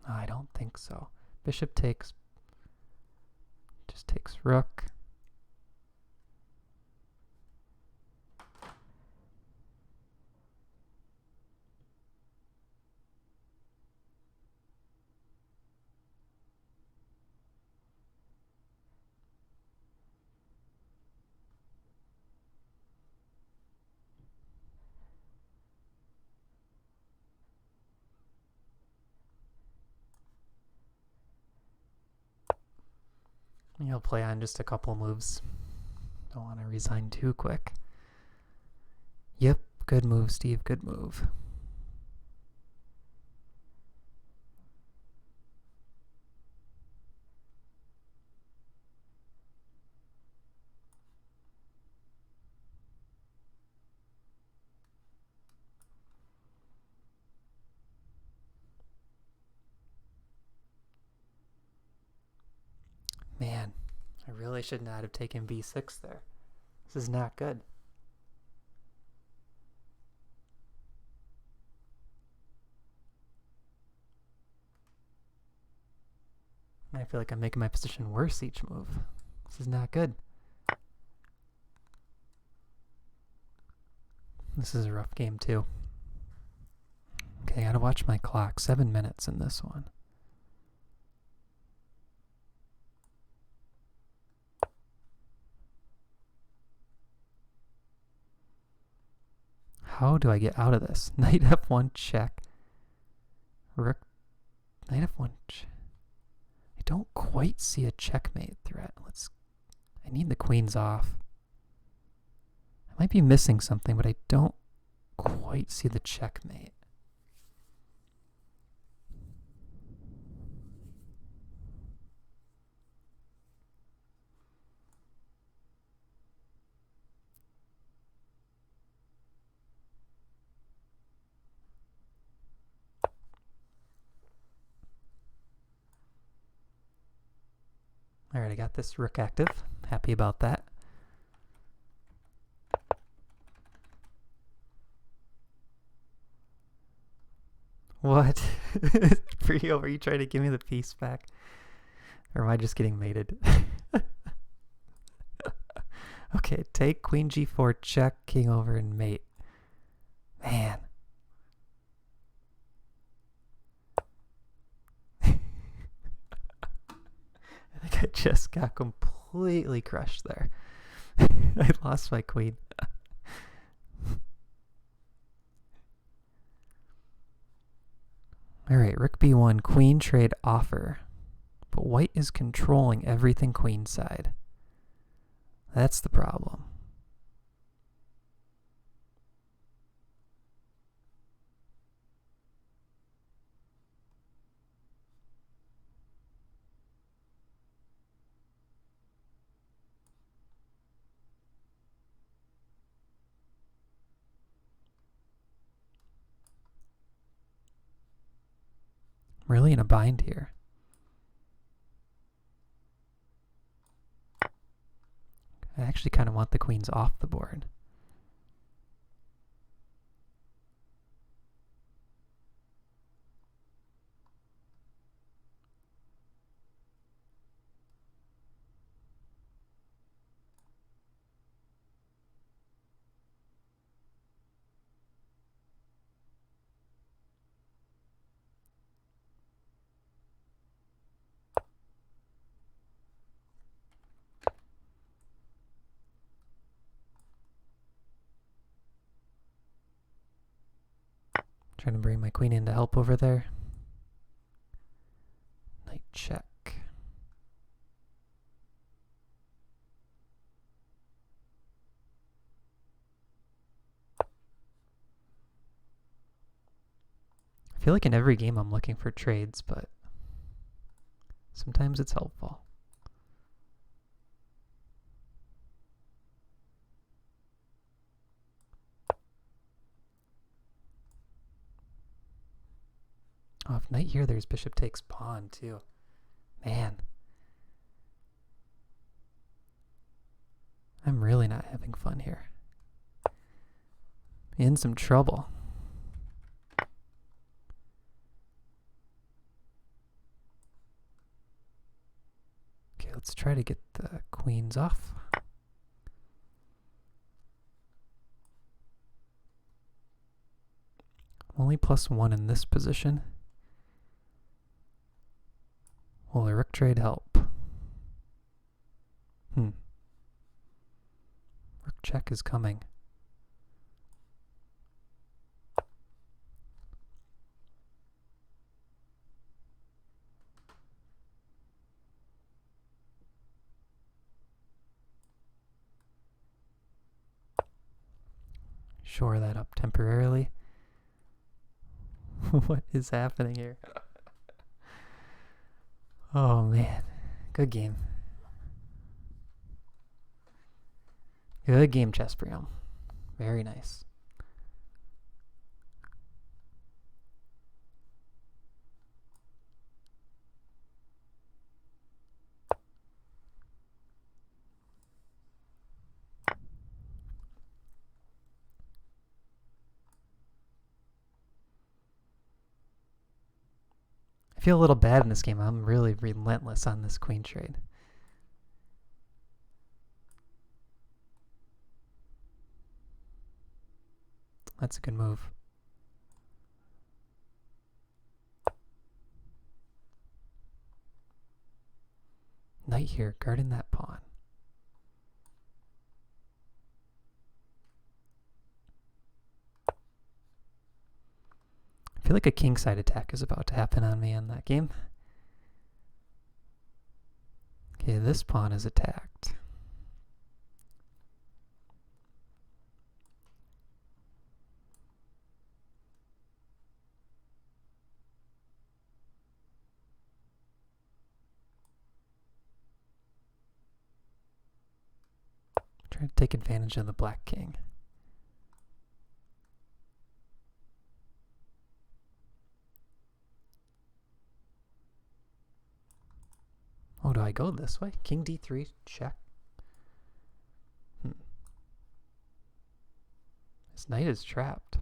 No, I don't think so. Bishop takes, just takes rook. He'll play on just a couple moves. Don't want to resign too quick. Yep, good move, Steve, good move. should not have taken b6 there. This is not good. I feel like I'm making my position worse each move. This is not good. This is a rough game too. Okay, I gotta watch my clock. 7 minutes in this one. How do I get out of this? Knight f1 check. Rook. Knight f1 check. I don't quite see a checkmate threat. I need the queens off. I might be missing something, but I don't quite see the checkmate. Alright, I got this rook active. Happy about that. What? Brio, are you trying to give me the piece back? Or am I just getting mated? Okay, take queen g4, check, king over, and mate. Man. I think I just got completely crushed there. I lost my queen. Alright, rook b1, queen trade offer. But white is controlling everything queenside. That's the problem. I'm really in a bind here. I actually kind of want the queens off the board. Trying to bring my queen in to help over there. Knight check. I feel like in every game I'm looking for trades, but sometimes it's helpful. Oh, if knight here, there's bishop takes pawn too. Man. I'm really not having fun here. In some trouble. Okay, let's try to get the queens off. Only +1 in this position. Will a rook trade help? Rook check is coming. Shore that up temporarily. What is happening here? Oh man, good game. Good game, ChessGoals. Very nice. feel a little bad in this game. I'm really relentless on this queen trade. That's a good move. Knight here, guarding that pawn. I feel like a kingside attack is about to happen on me in that game. Okay, this pawn is attacked. Try to take advantage of the black king. Oh, do I go this way? King d3, check. His knight is trapped.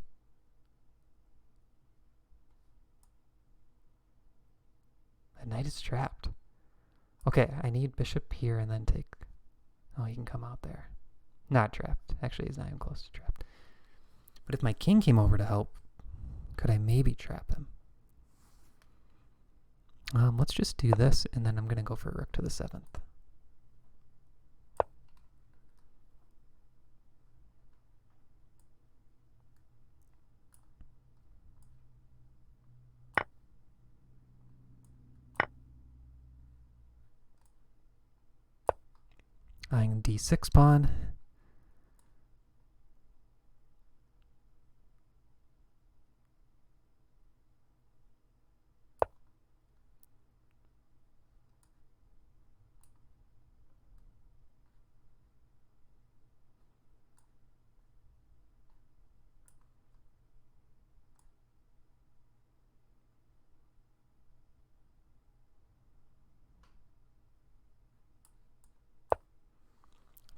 The knight is trapped. Okay, I need bishop here and then take... Oh, he can come out there. Not trapped. Actually, he's not even close to trapped. But if my king came over to help, could I maybe trap him? Let's just do this, and then I'm going to go for rook to the 7th. I'm d6 pawn.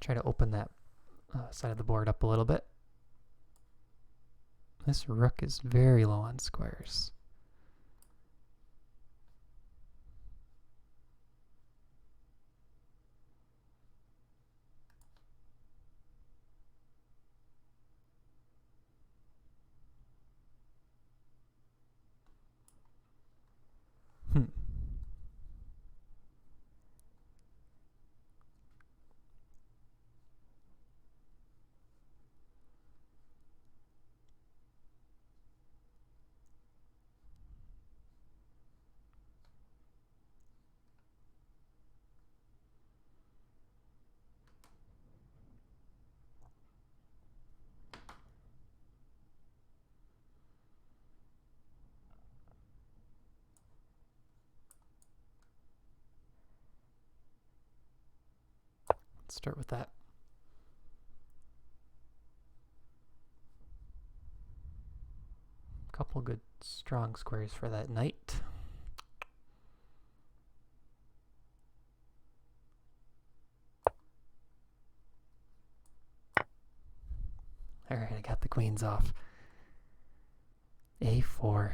Try to open that side of the board up a little bit. This rook is very low on squares. Let's start with that. Couple good strong squares for that knight. Alright, I got the queens off. A4.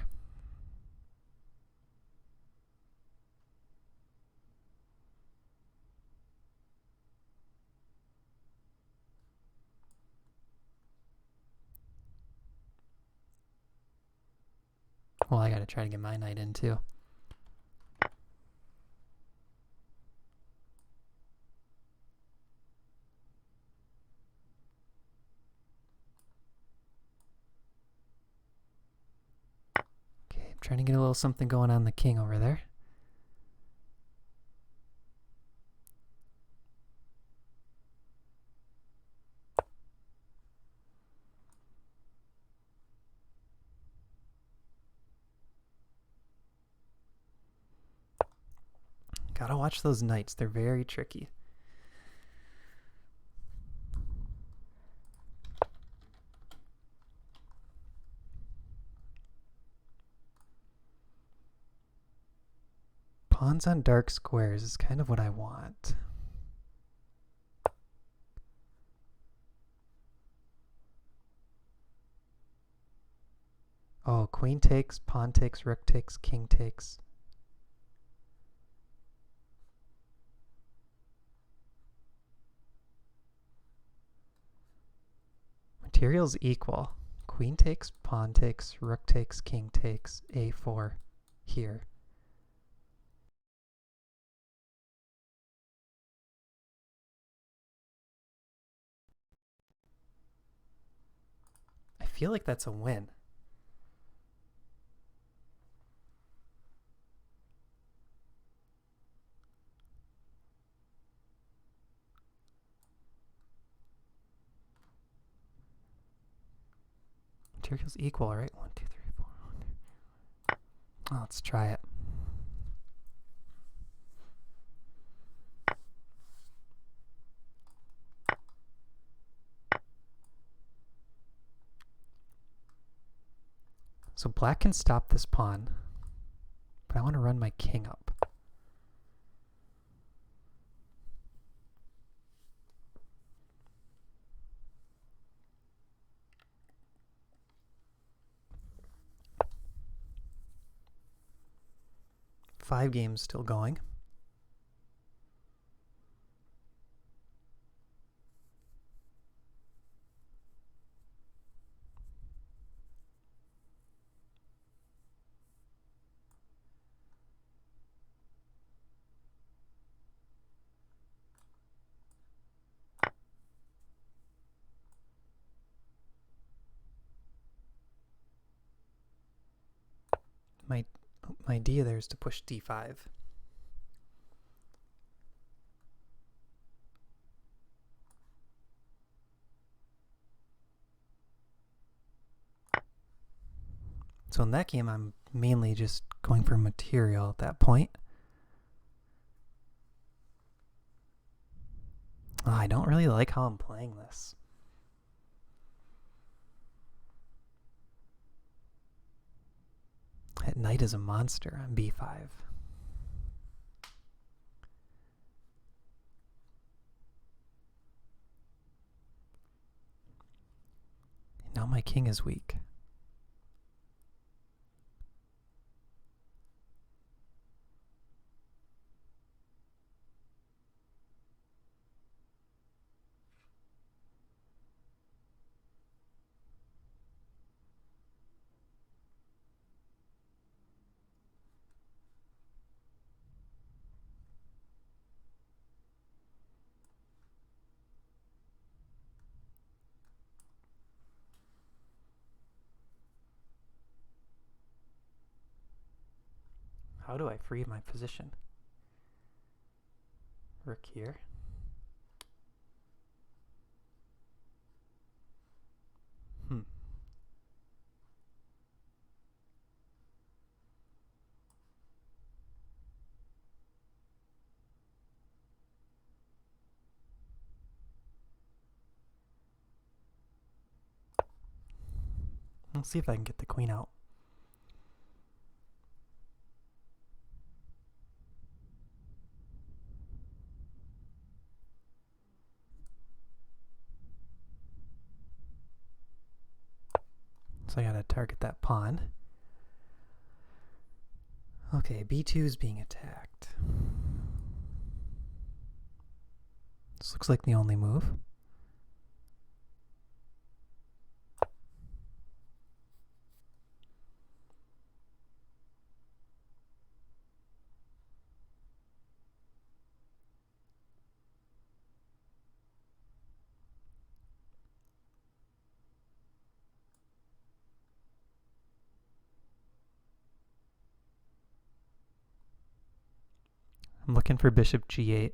Well, I gotta try to get my knight in too. Okay, I'm trying to get a little something going on the king over there. Gotta watch those knights, they're very tricky. Pawns on dark squares is kind of what I want. Oh, queen takes, pawn takes, rook takes, king takes. Materials equal. Queen takes, pawn takes, rook takes, king takes, a4 here. I feel like that's a win. Materials equal, right? 1, 2, 3, 4. 1, 2. Oh, let's try it. So black can stop this pawn, but I want to run my king up. Five games still going. My idea there is to push d5. So in that game, I'm mainly just going for material at that point. Oh, I don't really like how I'm playing this. That knight is a monster on b5. Now my king is weak. How do I free my position? Rook here. Let's see if I can get the queen out. So I gotta target that pawn. Okay, b2 is being attacked. This looks like the only move. I'm looking for bishop g8.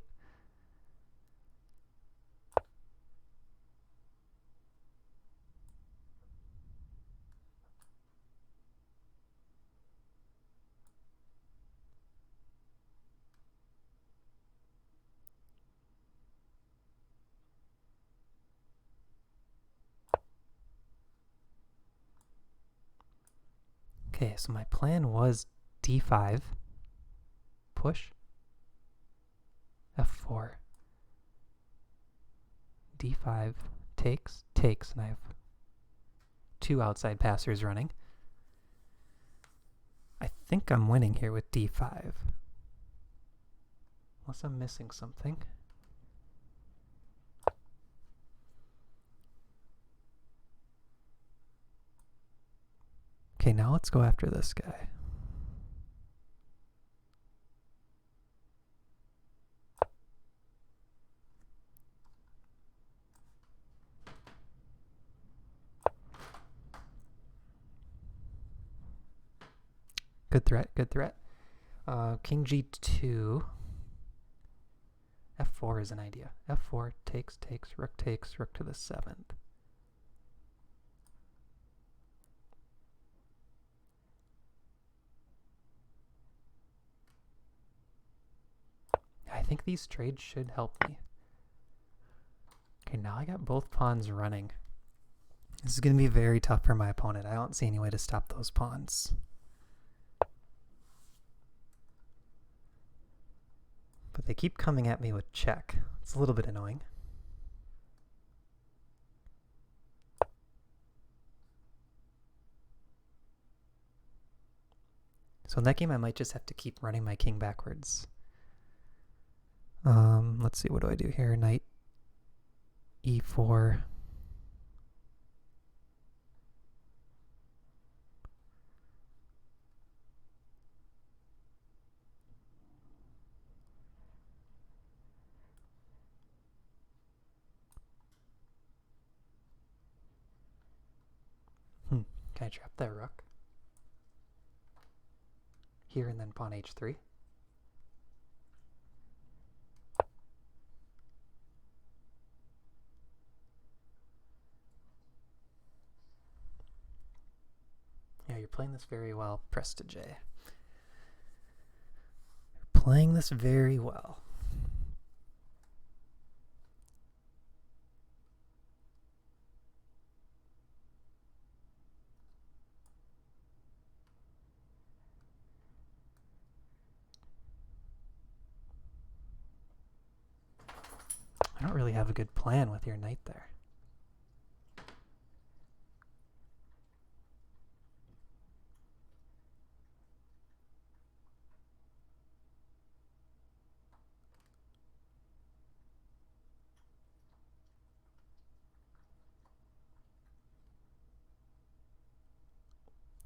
Okay, so my plan was d5, push, f4, d5, takes, and I have two outside passers running. I think I'm winning here with d5. Unless I'm missing something. Okay, now let's go after this guy. Good threat, good threat. King G2. F4 is an idea. F4 takes, rook to the 7th. I think these trades should help me. Okay, now I got both pawns running. This is going to be very tough for my opponent. I don't see any way to stop those pawns. But they keep coming at me with check. It's a little bit annoying. So in that game, I might just have to keep running my king backwards. Let's see, what do I do here? Knight E4. Can I trap that rook? Here and then pawn H3. Yeah, you're playing this very well. Press to J. You're playing this very well. I don't really have a good plan with your knight there.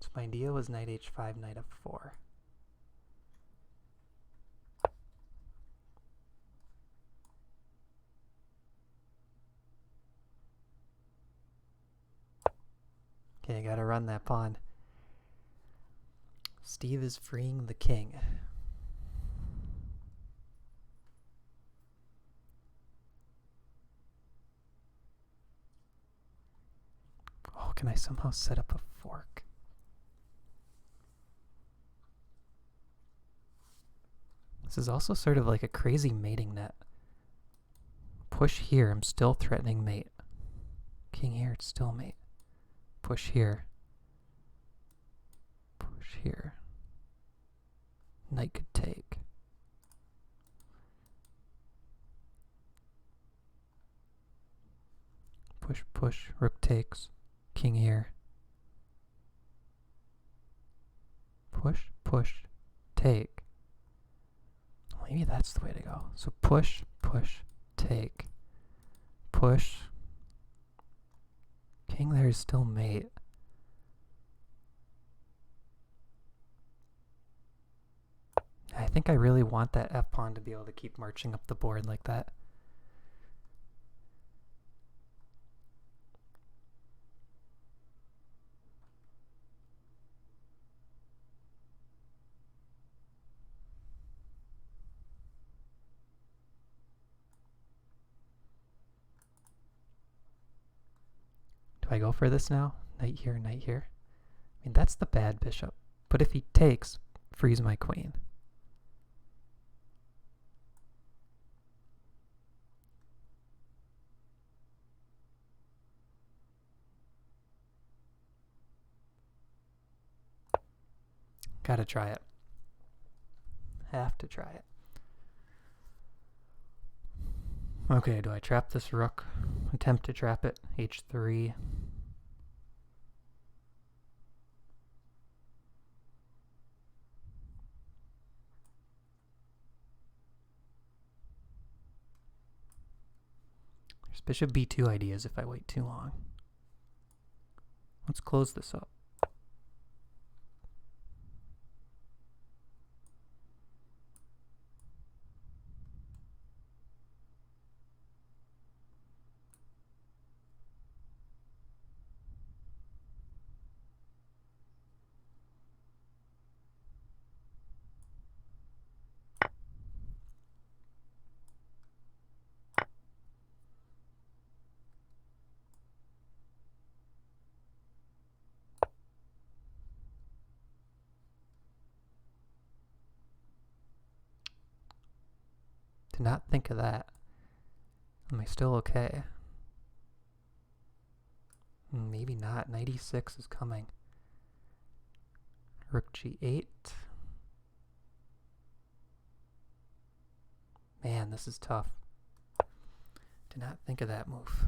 So my idea was knight H5, knight F4. Okay, I gotta run that pawn. Steve is freeing the king. Oh, can I somehow set up a fork? This is also sort of like a crazy mating net. Push here, I'm still threatening mate. King here, it's still mate. Push here. Push here. Knight could take. Push, push, rook takes. King here. Push, push, take. Maybe that's the way to go. So push, push, take. Push. King there is still mate. I think I really want that F pawn to be able to keep marching up the board like that. Do I go for this now? Knight here, knight here. I mean, that's the bad bishop. But if he takes, frees my queen. Gotta try it. Have to try it. Okay, do I trap this rook? Attempt to trap it. H3. There's bishop b2 ideas if I wait too long. Let's close this up. Did not think of that. Am I still okay? Maybe not. Knight e6 is coming. Rook g8. Man, this is tough. Did not think of that move.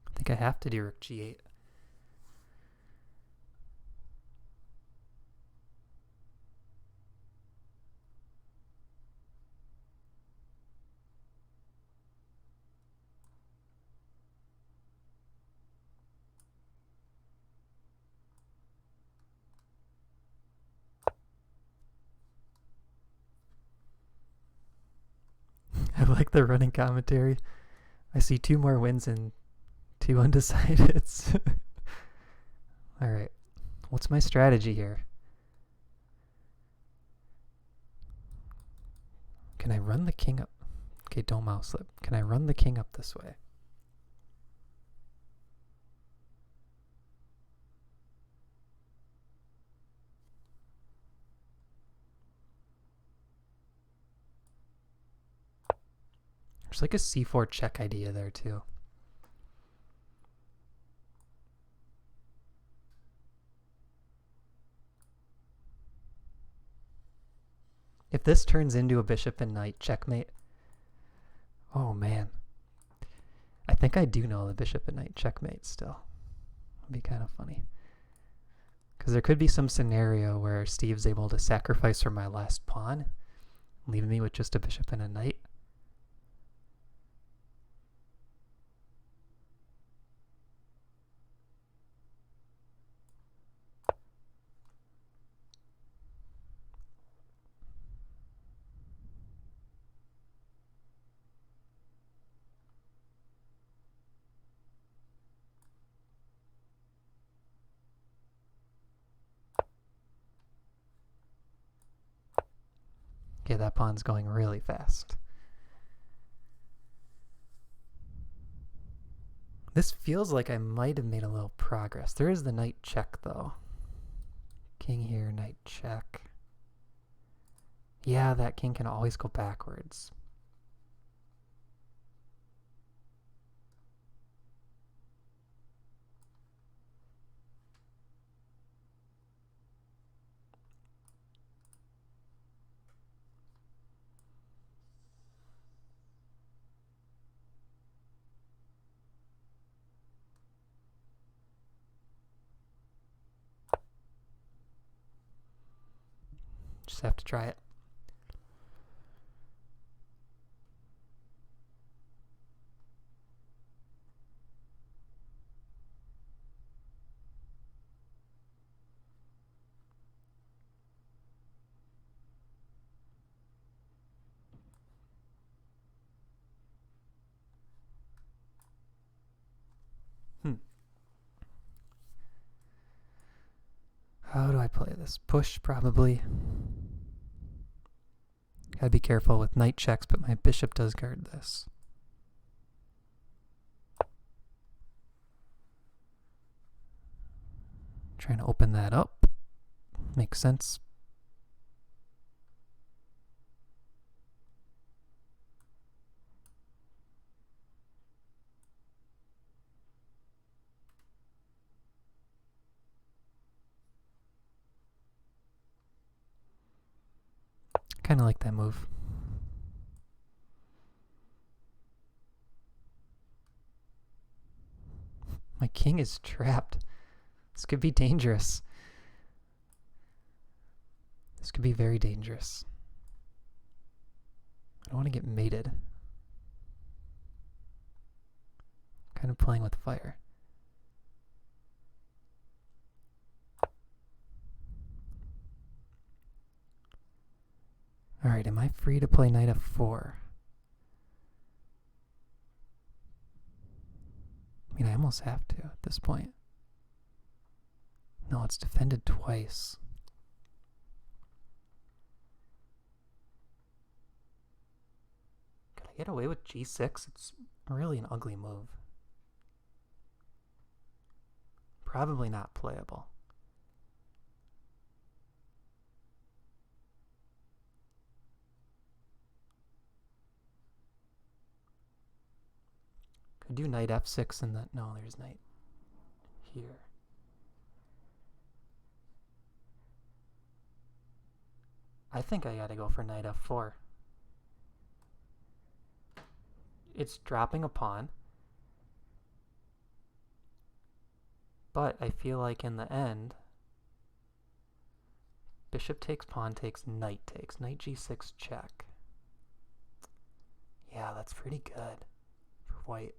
I think I have to do rook g8. I like the running commentary. I see 2 more wins and 2 undecideds. Alright. What's my strategy here? Can I run the king up? Okay, don't mouse slip. Can I run the king up this way? There's like a c4 check idea there too. If this turns into a bishop and knight checkmate, oh man. I think I do know the bishop and knight checkmate still. It'd be kind of funny. Because there could be some scenario where Steve's able to sacrifice for my last pawn, leaving me with just a bishop and a knight. Okay, that pawn's going really fast. This feels like I might have made a little progress. There is the knight check, though. King here, knight check. Yeah, that king can always go backwards. Just have to try it. How do I play this? Push, probably. Gotta be careful with knight checks, but my bishop does guard this. Trying to open that up. Makes sense. Kind of like that move. My king is trapped. This could be dangerous. This could be very dangerous. I don't want to get mated. Kind of playing with fire. Alright, am I free to play knight f4? I mean, I almost have to at this point. No, it's defended twice. Could I get away with g6? It's really an ugly move. Probably not playable. Could do knight f6 and then... No, there's knight here. I think I gotta go for knight f4. It's dropping a pawn. But I feel like in the end, bishop takes, pawn takes, knight takes. Knight g6 check. Yeah, that's pretty good for white.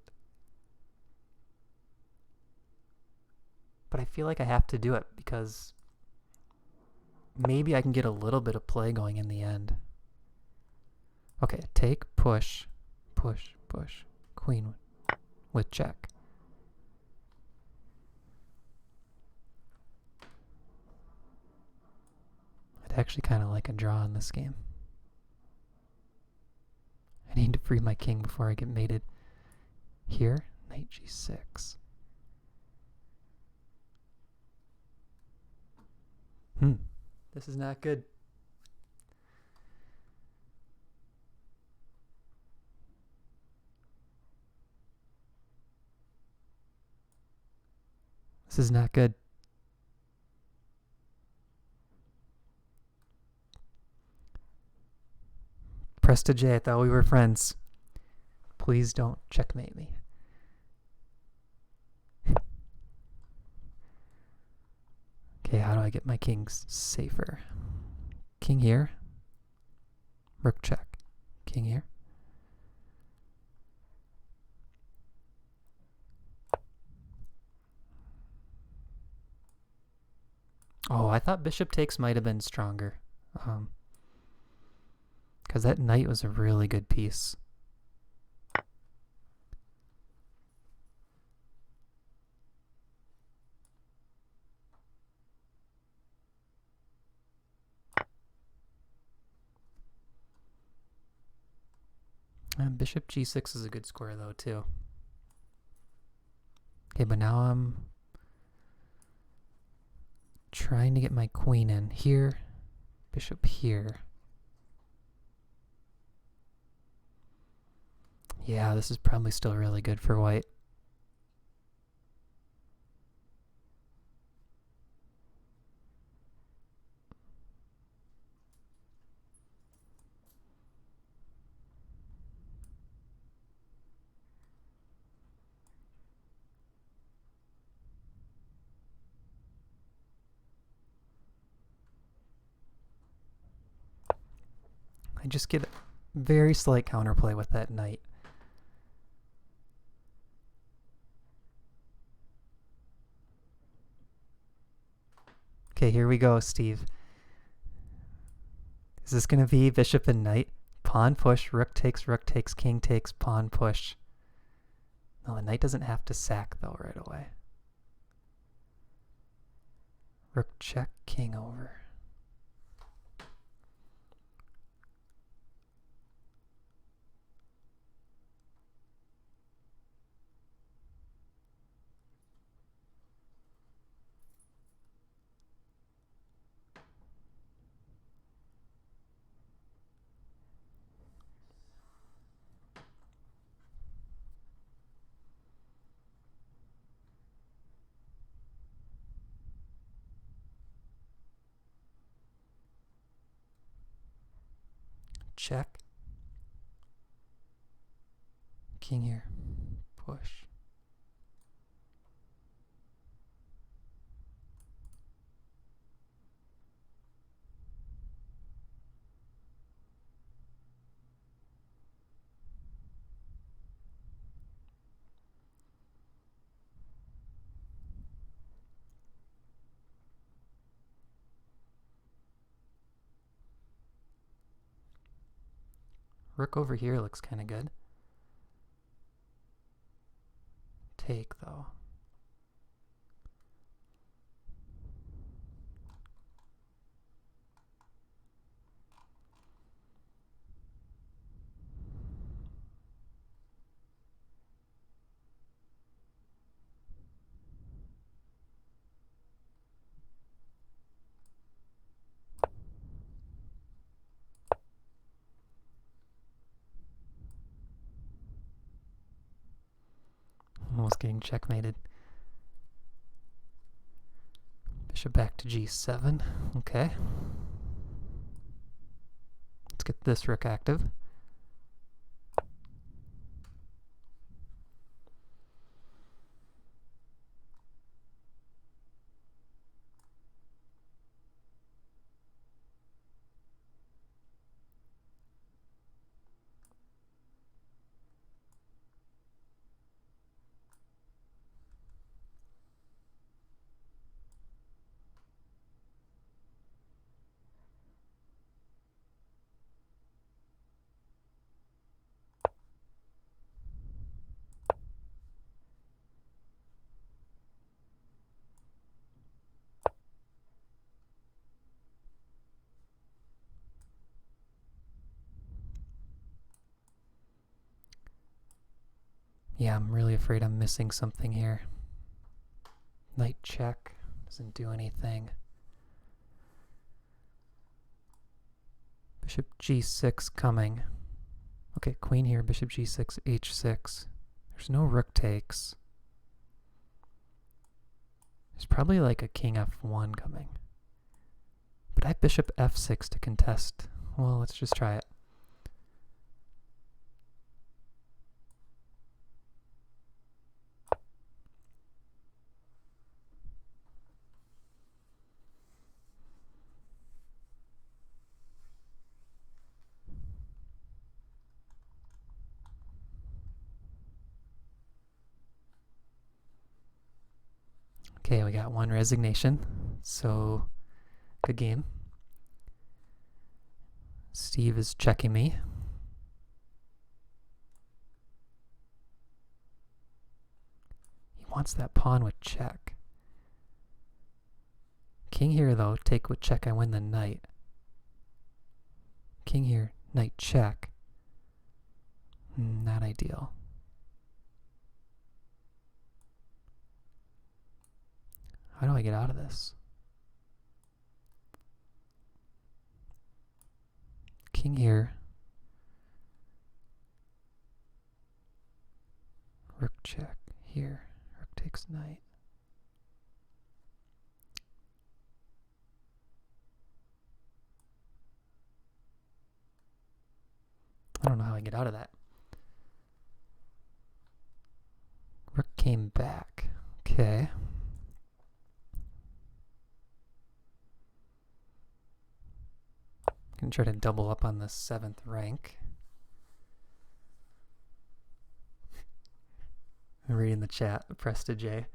But I feel like I have to do it because maybe I can get a little bit of play going in the end. Okay, take, push, push, push, queen with check. I'd actually kind of like a draw in this game. I need to free my king before I get mated. Here, knight g6. This is not good. This is not good. Press to J, I thought we were friends. Please don't checkmate me. Okay, how do I get my kings safer? King here. Rook check. King here. Oh, I thought bishop takes might have been stronger. Because that knight was a really good piece. And bishop g6 is a good square though too. Okay, but now I'm trying to get my queen in. Here, bishop here. Yeah, this is probably still really good for white. I just get very slight counterplay with that knight. Okay, here we go, Steve. Is this going to be bishop and knight? Pawn push, rook takes, king takes, pawn push. No, the knight doesn't have to sack though right away. Rook check, king over. Check. King here. Push. Rook over here looks kind of good. Take, though. Almost getting checkmated. Bishop back to g7. Okay. Let's get this rook active. Yeah, I'm really afraid I'm missing something here. Knight check doesn't do anything. Bishop g6 coming. Okay, queen here, bishop g6, h6. There's no rook takes. There's probably like a king f1 coming. But I have bishop f6 to contest. Well, let's just try it. Okay, we got one resignation, so good game. Steve is checking me. He wants that pawn with check. King here, though, take with check, I win the knight. King here, knight check. Not ideal. How do I get out of this? King here. Rook check here. Rook takes knight. I don't know how I get out of that. Rook came back. Okay. Gonna try to double up on the 7th rank. I'm reading the chat. Press to J.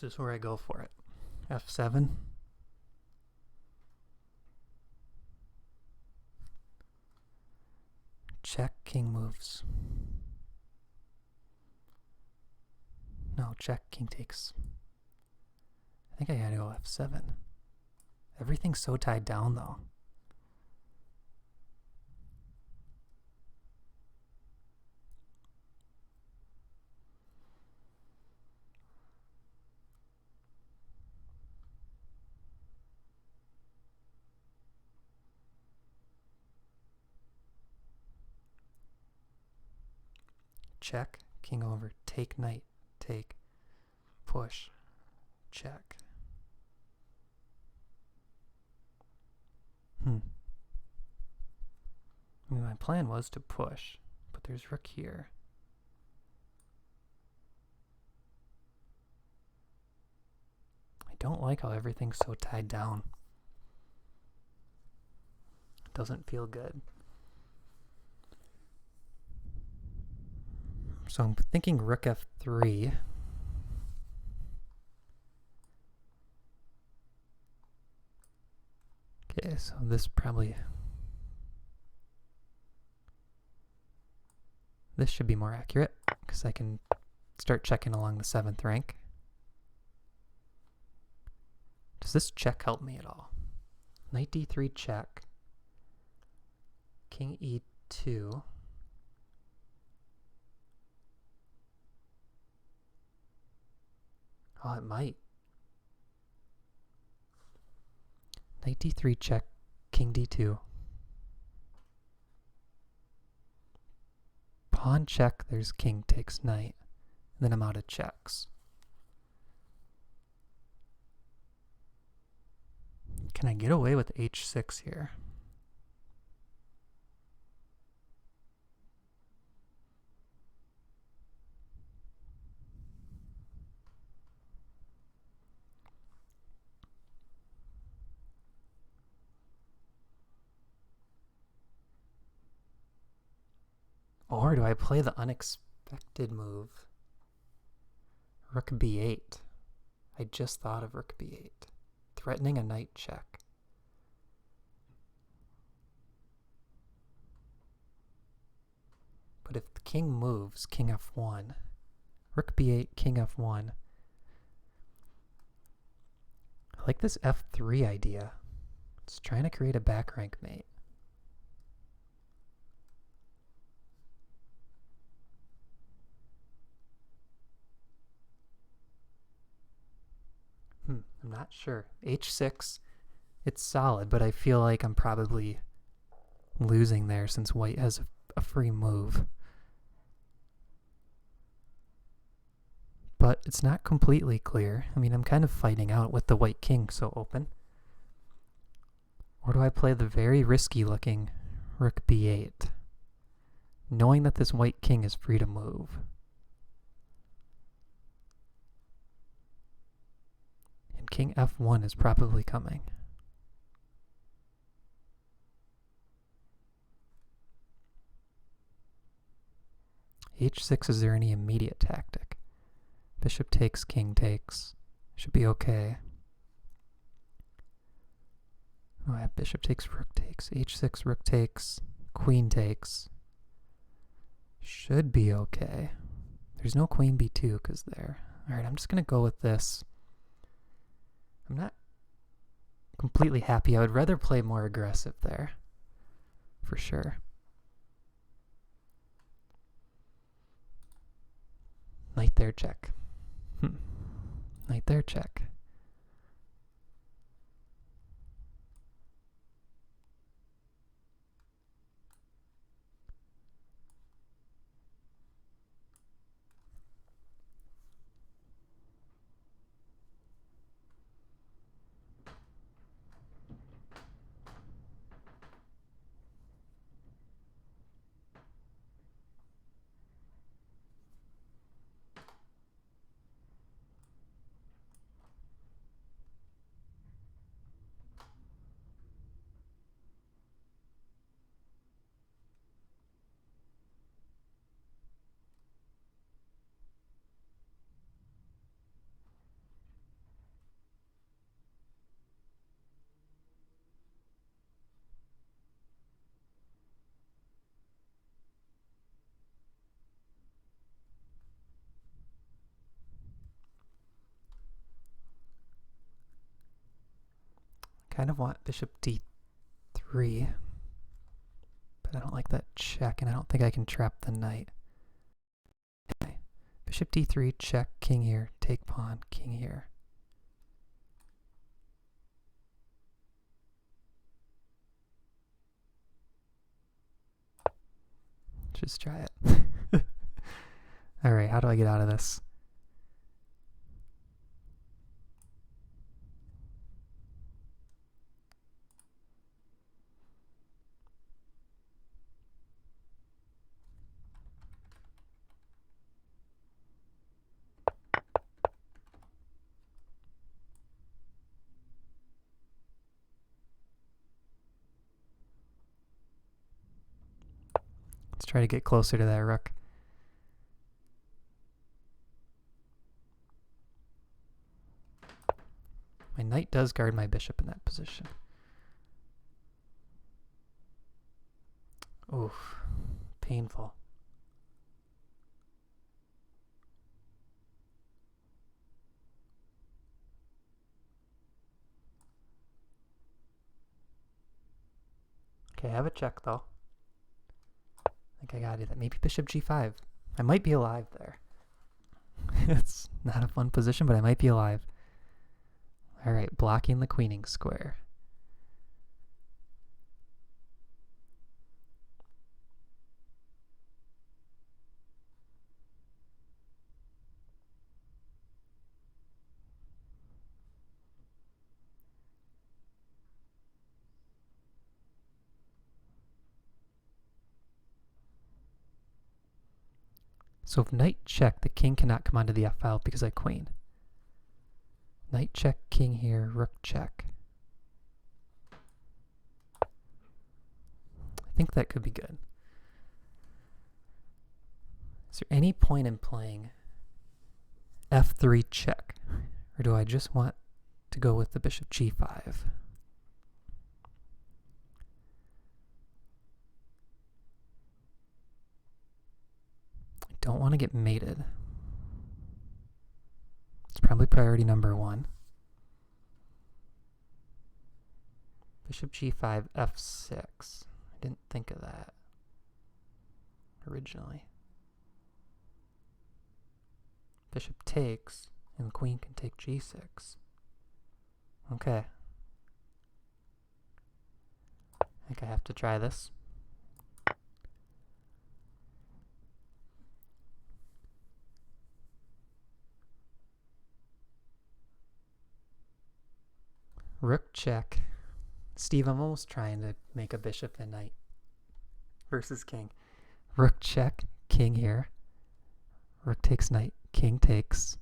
This is where I go for it. F7. Check, king moves. No, check, king takes. I think I gotta go F7. Everything's so tied down, though. Check, king over, take knight, take, push, check. my plan was to push, but there's rook here. I don't like how everything's so tied down. It doesn't feel good. So I'm thinking rook f3. Okay, so this should be more accurate because I can start checking along the 7th rank. Does this check help me at all? Knight d3 check. King e2. Oh, it might. Knight d3 check, king d2. Pawn check, there's king takes knight. Then I'm out of checks. Can I get away with h6 here? Or do I play the unexpected move? Rook b8. I just thought of rook b8. Threatening a knight check. But if the king moves, king f1. Rook b8, king f1. I like this f3 idea. It's trying to create a back rank mate. I'm not sure. h6, it's solid, but I feel like I'm probably losing there since white has a free move. But it's not completely clear. I mean, I'm kind of fighting out with the white king so open. Or do I play the very risky looking rook b8, knowing that this white king is free to move? And king f1 is probably coming. h6, is there any immediate tactic? Bishop takes, king takes. Should be okay. Oh, I have bishop takes, rook takes. h6, rook takes, queen takes. Should be okay. There's no queen b2 because there. Alright, I'm just going to go with this. I'm not completely happy. I would rather play more aggressive there. For sure. Knight there, check. Knight there, check. Kind of want bishop d3, but I don't like that check, and I don't think I can trap the knight. Okay. Bishop d3, check, king here, take pawn, king here. Just try it. Alright, how do I get out of this? try to get closer to that rook. My knight does guard my bishop in that position. Oof, painful. Okay, I have a check though. I think I gotta do that. Maybe bishop g5. I might be alive there. It's not a fun position, but I might be alive. Alright, blocking the queening square. So if knight check, the king cannot come onto the f file because I queen. Knight check, king here, rook check. I think that could be good. Is there any point in playing f3 check? Or do I just want to go with the bishop g5? I don't want to get mated. It's probably priority number 1. Bishop g5, f6. I didn't think of that originally. Bishop takes, and the queen can take g6. Okay. I think I have to try this. Rook check. Steve, I'm almost trying to make a bishop and knight versus king. Rook check, king here. Rook takes knight, king takes.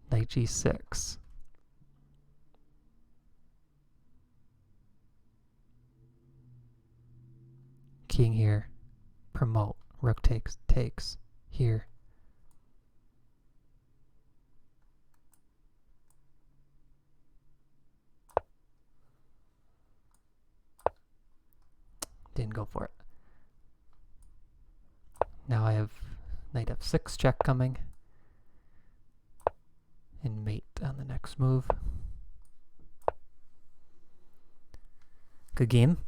Knight g6. King here. Promote. Rook takes, takes. Here. Didn't go for it. Now I have knight f6 check coming. And mate on the next move. Good game.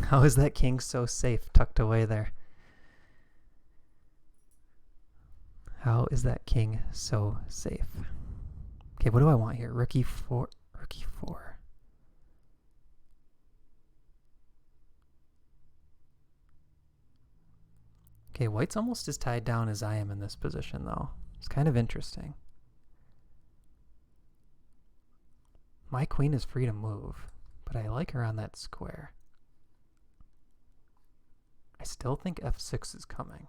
How is that king so safe tucked away there? How is that king so safe? Okay, what do I want here? Rook e4, rook e4. Okay, white's almost as tied down as I am in this position, though. It's kind of interesting. My queen is free to move, but I like her on that square. I still think f6 is coming.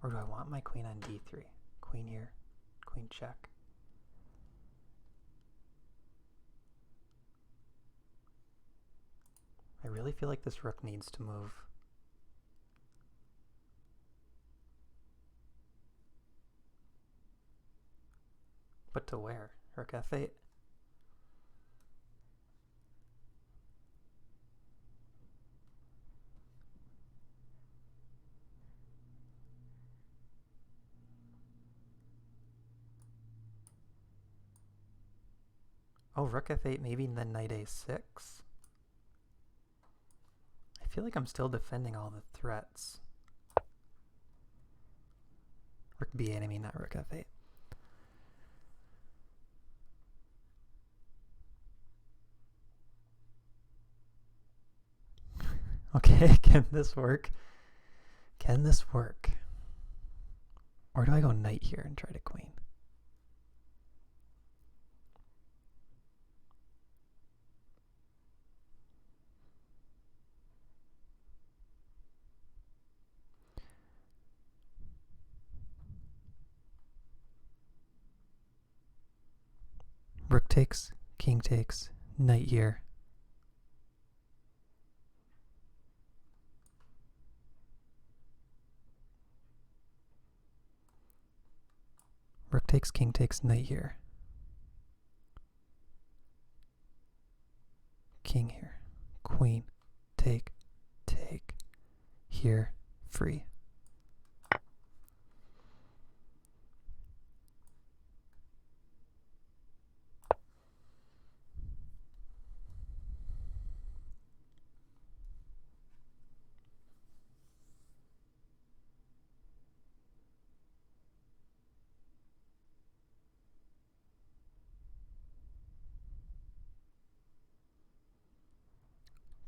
Or do I want my queen on d3? Queen here, queen check. I really feel like this rook needs to move. But to where? Rook f8? Oh, rook f8, maybe then knight a6. I feel like I'm still defending all the threats. Rook b8, I mean, not rook f8. Okay, can this work? Can this work? Or do I go knight here and try to queen? Rook takes, king takes, knight here. Rook takes, king takes, knight here. King here. Queen. Take. Take. Here. Free.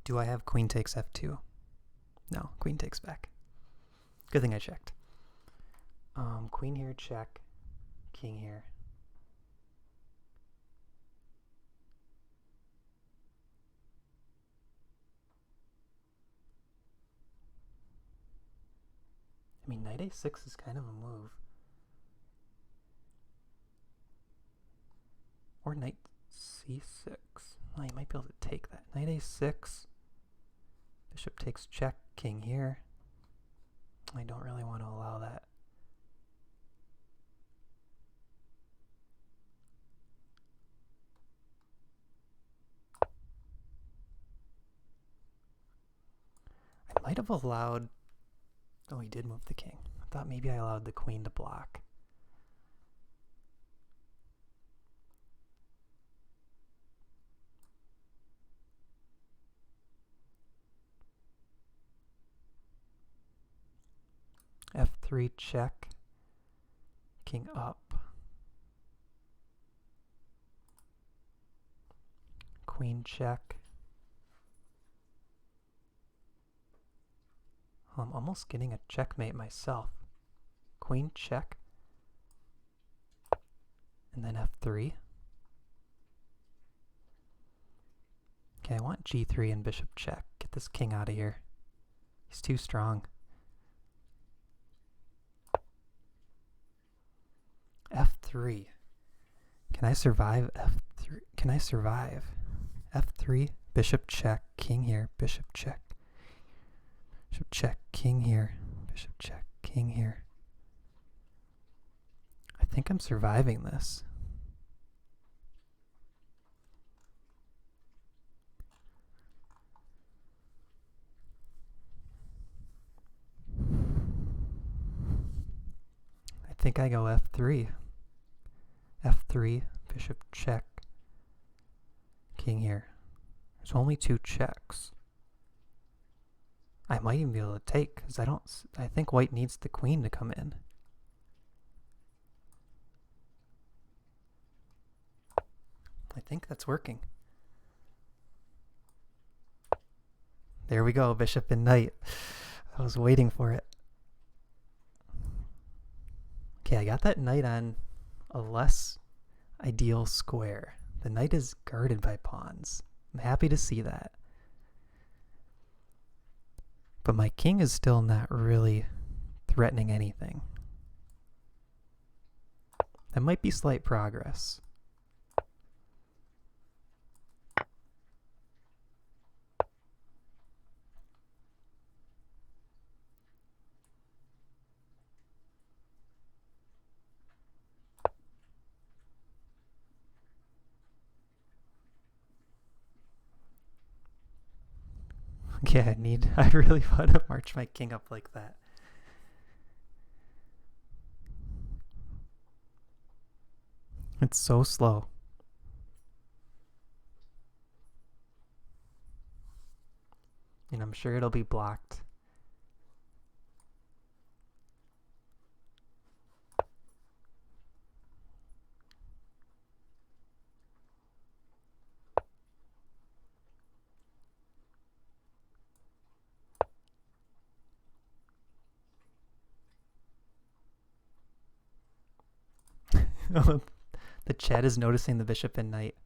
Do I have queen takes f2? No, queen takes back. Good thing I checked. Queen here, check. King here. I mean, knight a6 is kind of a move. Or knight c6. Oh, you might be able to take that. Knight a6. Bishop takes check. King here. I don't really want to allow that. I might have allowed... Oh, he did move the king. I thought maybe I allowed the queen to block. f3 check. King up. Queen check. Oh, I'm almost getting a checkmate myself. Queen check. And then f3. Okay, I want g3 and bishop check. Get this king out of here. He's too strong. f3. Can I survive f3? Can I survive? f3, bishop check, king here, bishop check. Bishop check, king here, bishop check, king here. I think I'm surviving this. I think I go f3. f3, bishop check, king here. There's only 2 checks. I might even be able to take, because I think white needs the queen to come in. I think that's working. There we go, bishop and knight. I was waiting for it. Okay, I got that knight on a less ideal square. The knight is guarded by pawns. I'm happy to see that. But my king is still not really threatening anything. That might be slight progress. Yeah, I really want to march my king up like that. It's so slow. And I'm sure it'll be blocked. The chat is noticing the bishop and knight.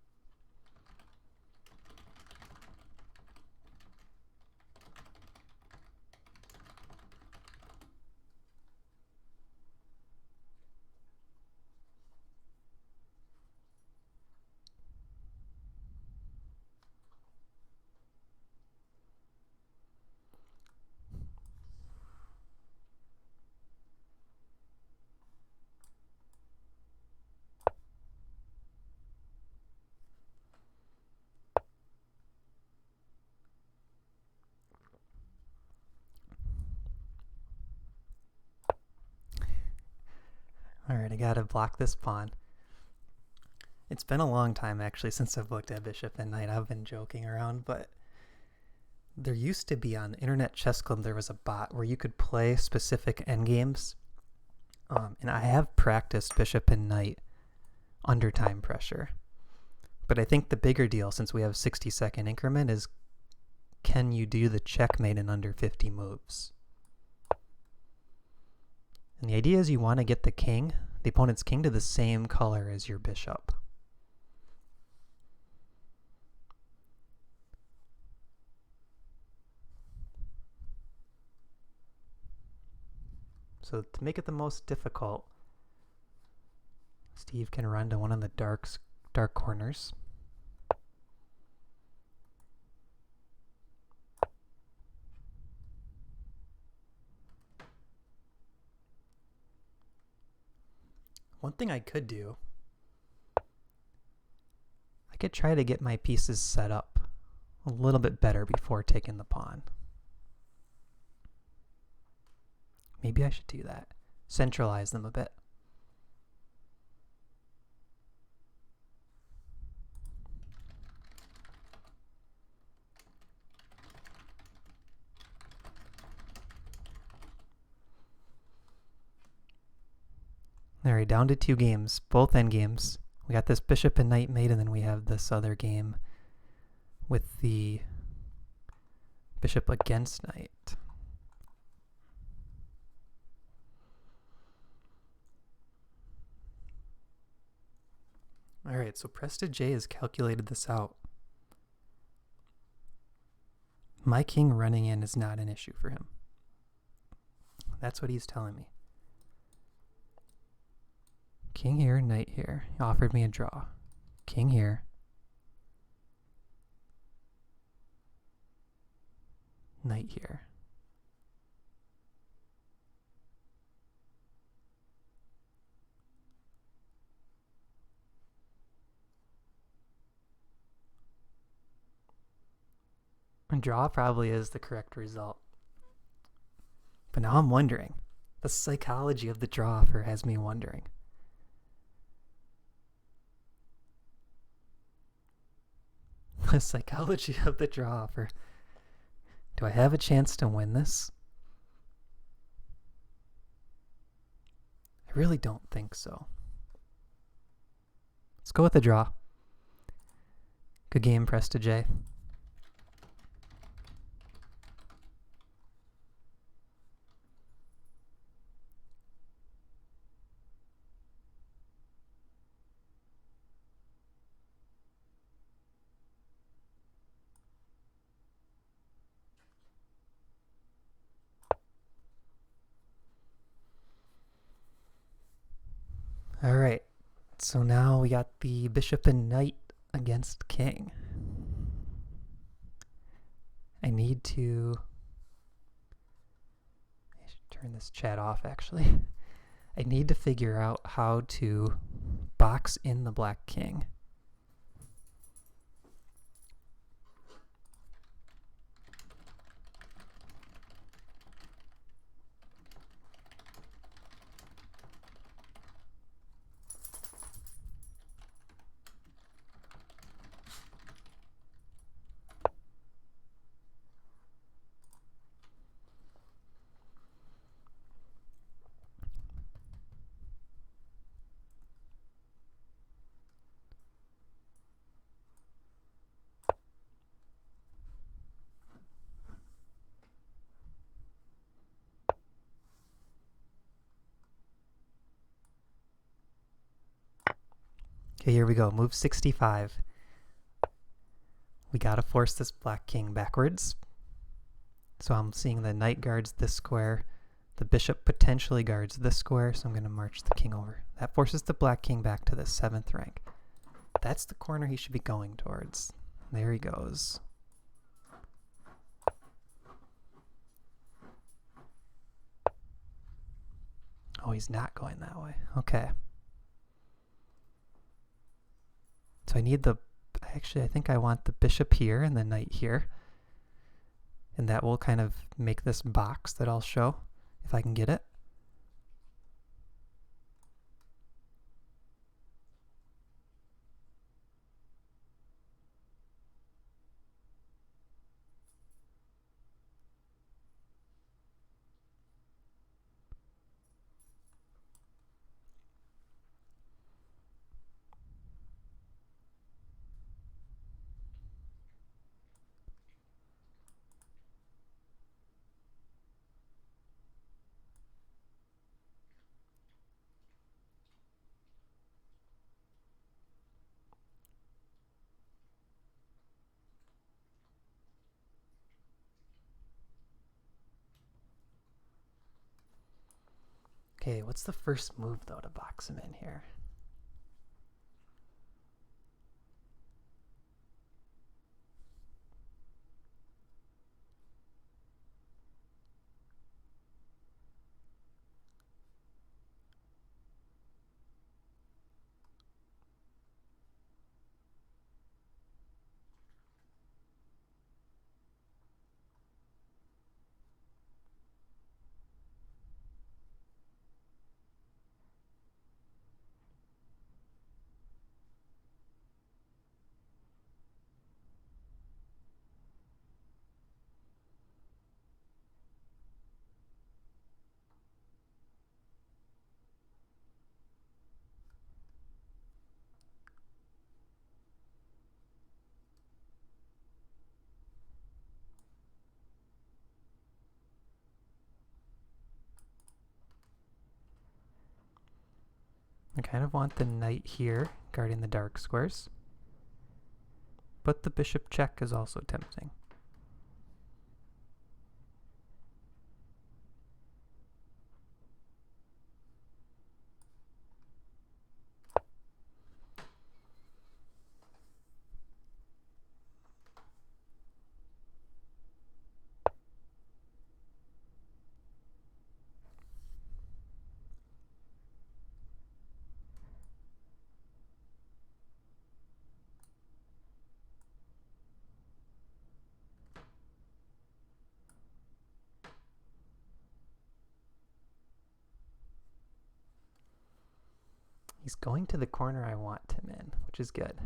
Alright, I gotta block this pawn. It's been a long time actually since I've looked at bishop and knight. I've been joking around, but there used to be on Internet Chess Club, there was a bot where you could play specific endgames. And I have practiced bishop and knight under time pressure. But I think the bigger deal, since we have 60-second increment, is can you do the checkmate in under 50 moves? And the idea is you want to get the king, the opponent's king, to the same color as your bishop. So to make it the most difficult, Steve can run to one of the dark corners. One thing I could do, I could try to get my pieces set up a little bit better before taking the pawn. Maybe I should do that. Centralize them a bit. Alright, down to 2 games, both endgames. We got this bishop and knight mate, and then we have this other game with the bishop against knight. Alright, so Presta J has calculated this out. My king running in is not an issue for him. That's what he's telling me. King here, knight here. He offered me a draw. King here. Knight here. A draw probably is the correct result. But now I'm wondering. The psychology of the draw offer has me wondering. The psychology of the draw offer. Do I have a chance to win this? I really don't think so. Let's go with the draw. Good game, Presta J. Alright, so now we got the bishop and knight against king. I need to... I should turn this chat off actually. I need to figure out how to box in the black king. Okay, here we go. Move 65. We gotta force this black king backwards. So I'm seeing the knight guards this square. The bishop potentially guards this square, so I'm going to march the king over. That forces the black king back to the 7th rank. That's the corner he should be going towards. There he goes. Oh, he's not going that way. Okay. So I need the... Actually, I think I want the bishop here and the knight here. And that will kind of make this box that I'll show, if I can get it. Okay, what's the first move, though, to box him in here? I kind of want the knight here, guarding the dark squares. But the bishop check is also tempting. He's going to the corner I want him in, which is good.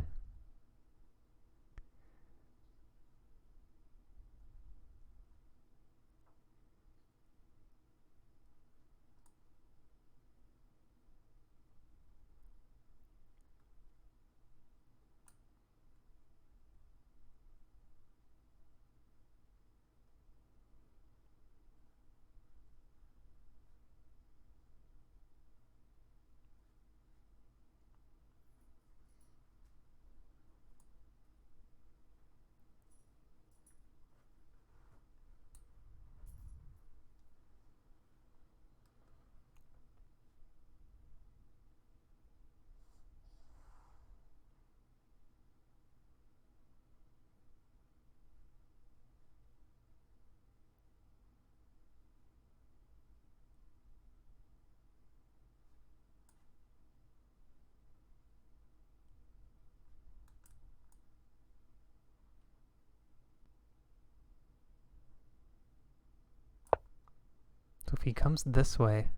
So if he comes this way,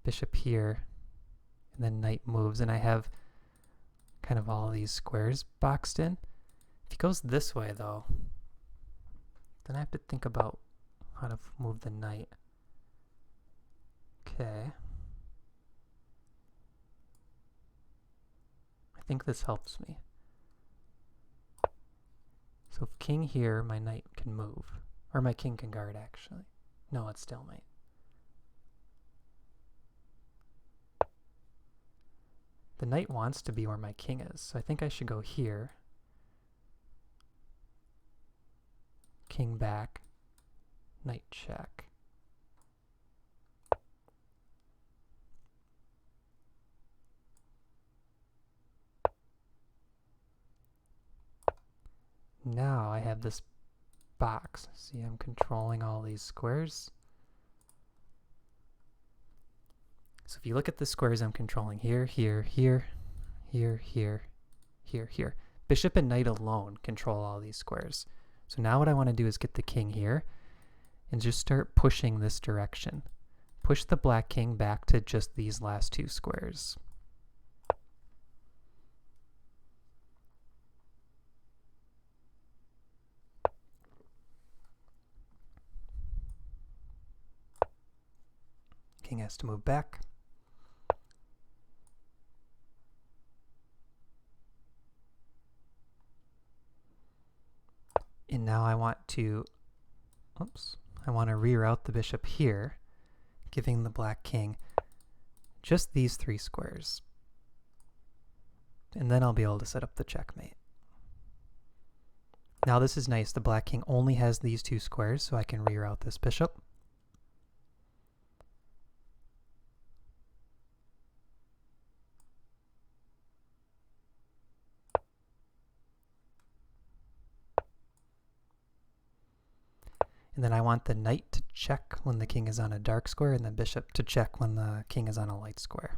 bishop here, and then knight moves, and I have kind of all these squares boxed in. If he goes this way, though, then I have to think about how to move the knight. Okay. I think this helps me. So if king here, my knight can move. Or my king can guard, actually. No, it's stalemate. The knight wants to be where my king is, so I think I should go here. King back, knight check. Now I have this box. See, I'm controlling all these squares. So if you look at the squares I'm controlling here, here, here, here, here, here, here. Bishop and knight alone control all these squares. So now what I want to do is get the king here and just start pushing this direction. Push the black king back to just these last two squares. King has to move back. And now I want to, I want to reroute the bishop here, giving the black king just these three squares. And then I'll be able to set up the checkmate. Now this is nice. The black king only has these two squares, so I can reroute this bishop. And then I want the knight to check when the king is on a dark square and the bishop to check when the king is on a light square.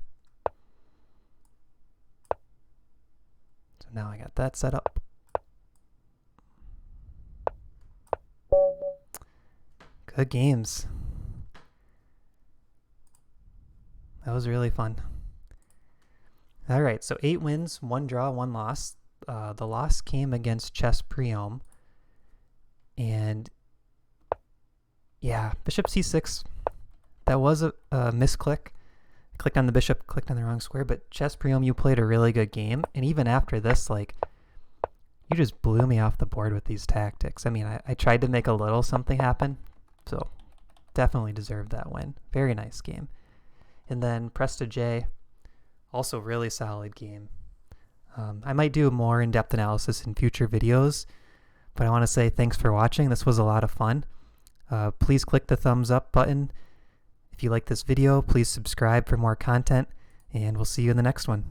So now I got that set up. Good games. That was really fun. All right, so 8 wins, 1 draw, 1 loss. The loss came against Chess Priom. And yeah, bishop c6, that was a misclick. I clicked on the bishop, clicked on the wrong square, but Chess Priom, you played a really good game. And even after this, like, you just blew me off the board with these tactics. I mean, I tried to make a little something happen, so definitely deserved that win. Very nice game. And then Presta J, also really solid game. I might do a more in-depth analysis in future videos, but I want to say thanks for watching. This was a lot of fun. Please click the thumbs up button. If you like this video, please subscribe for more content, and we'll see you in the next one.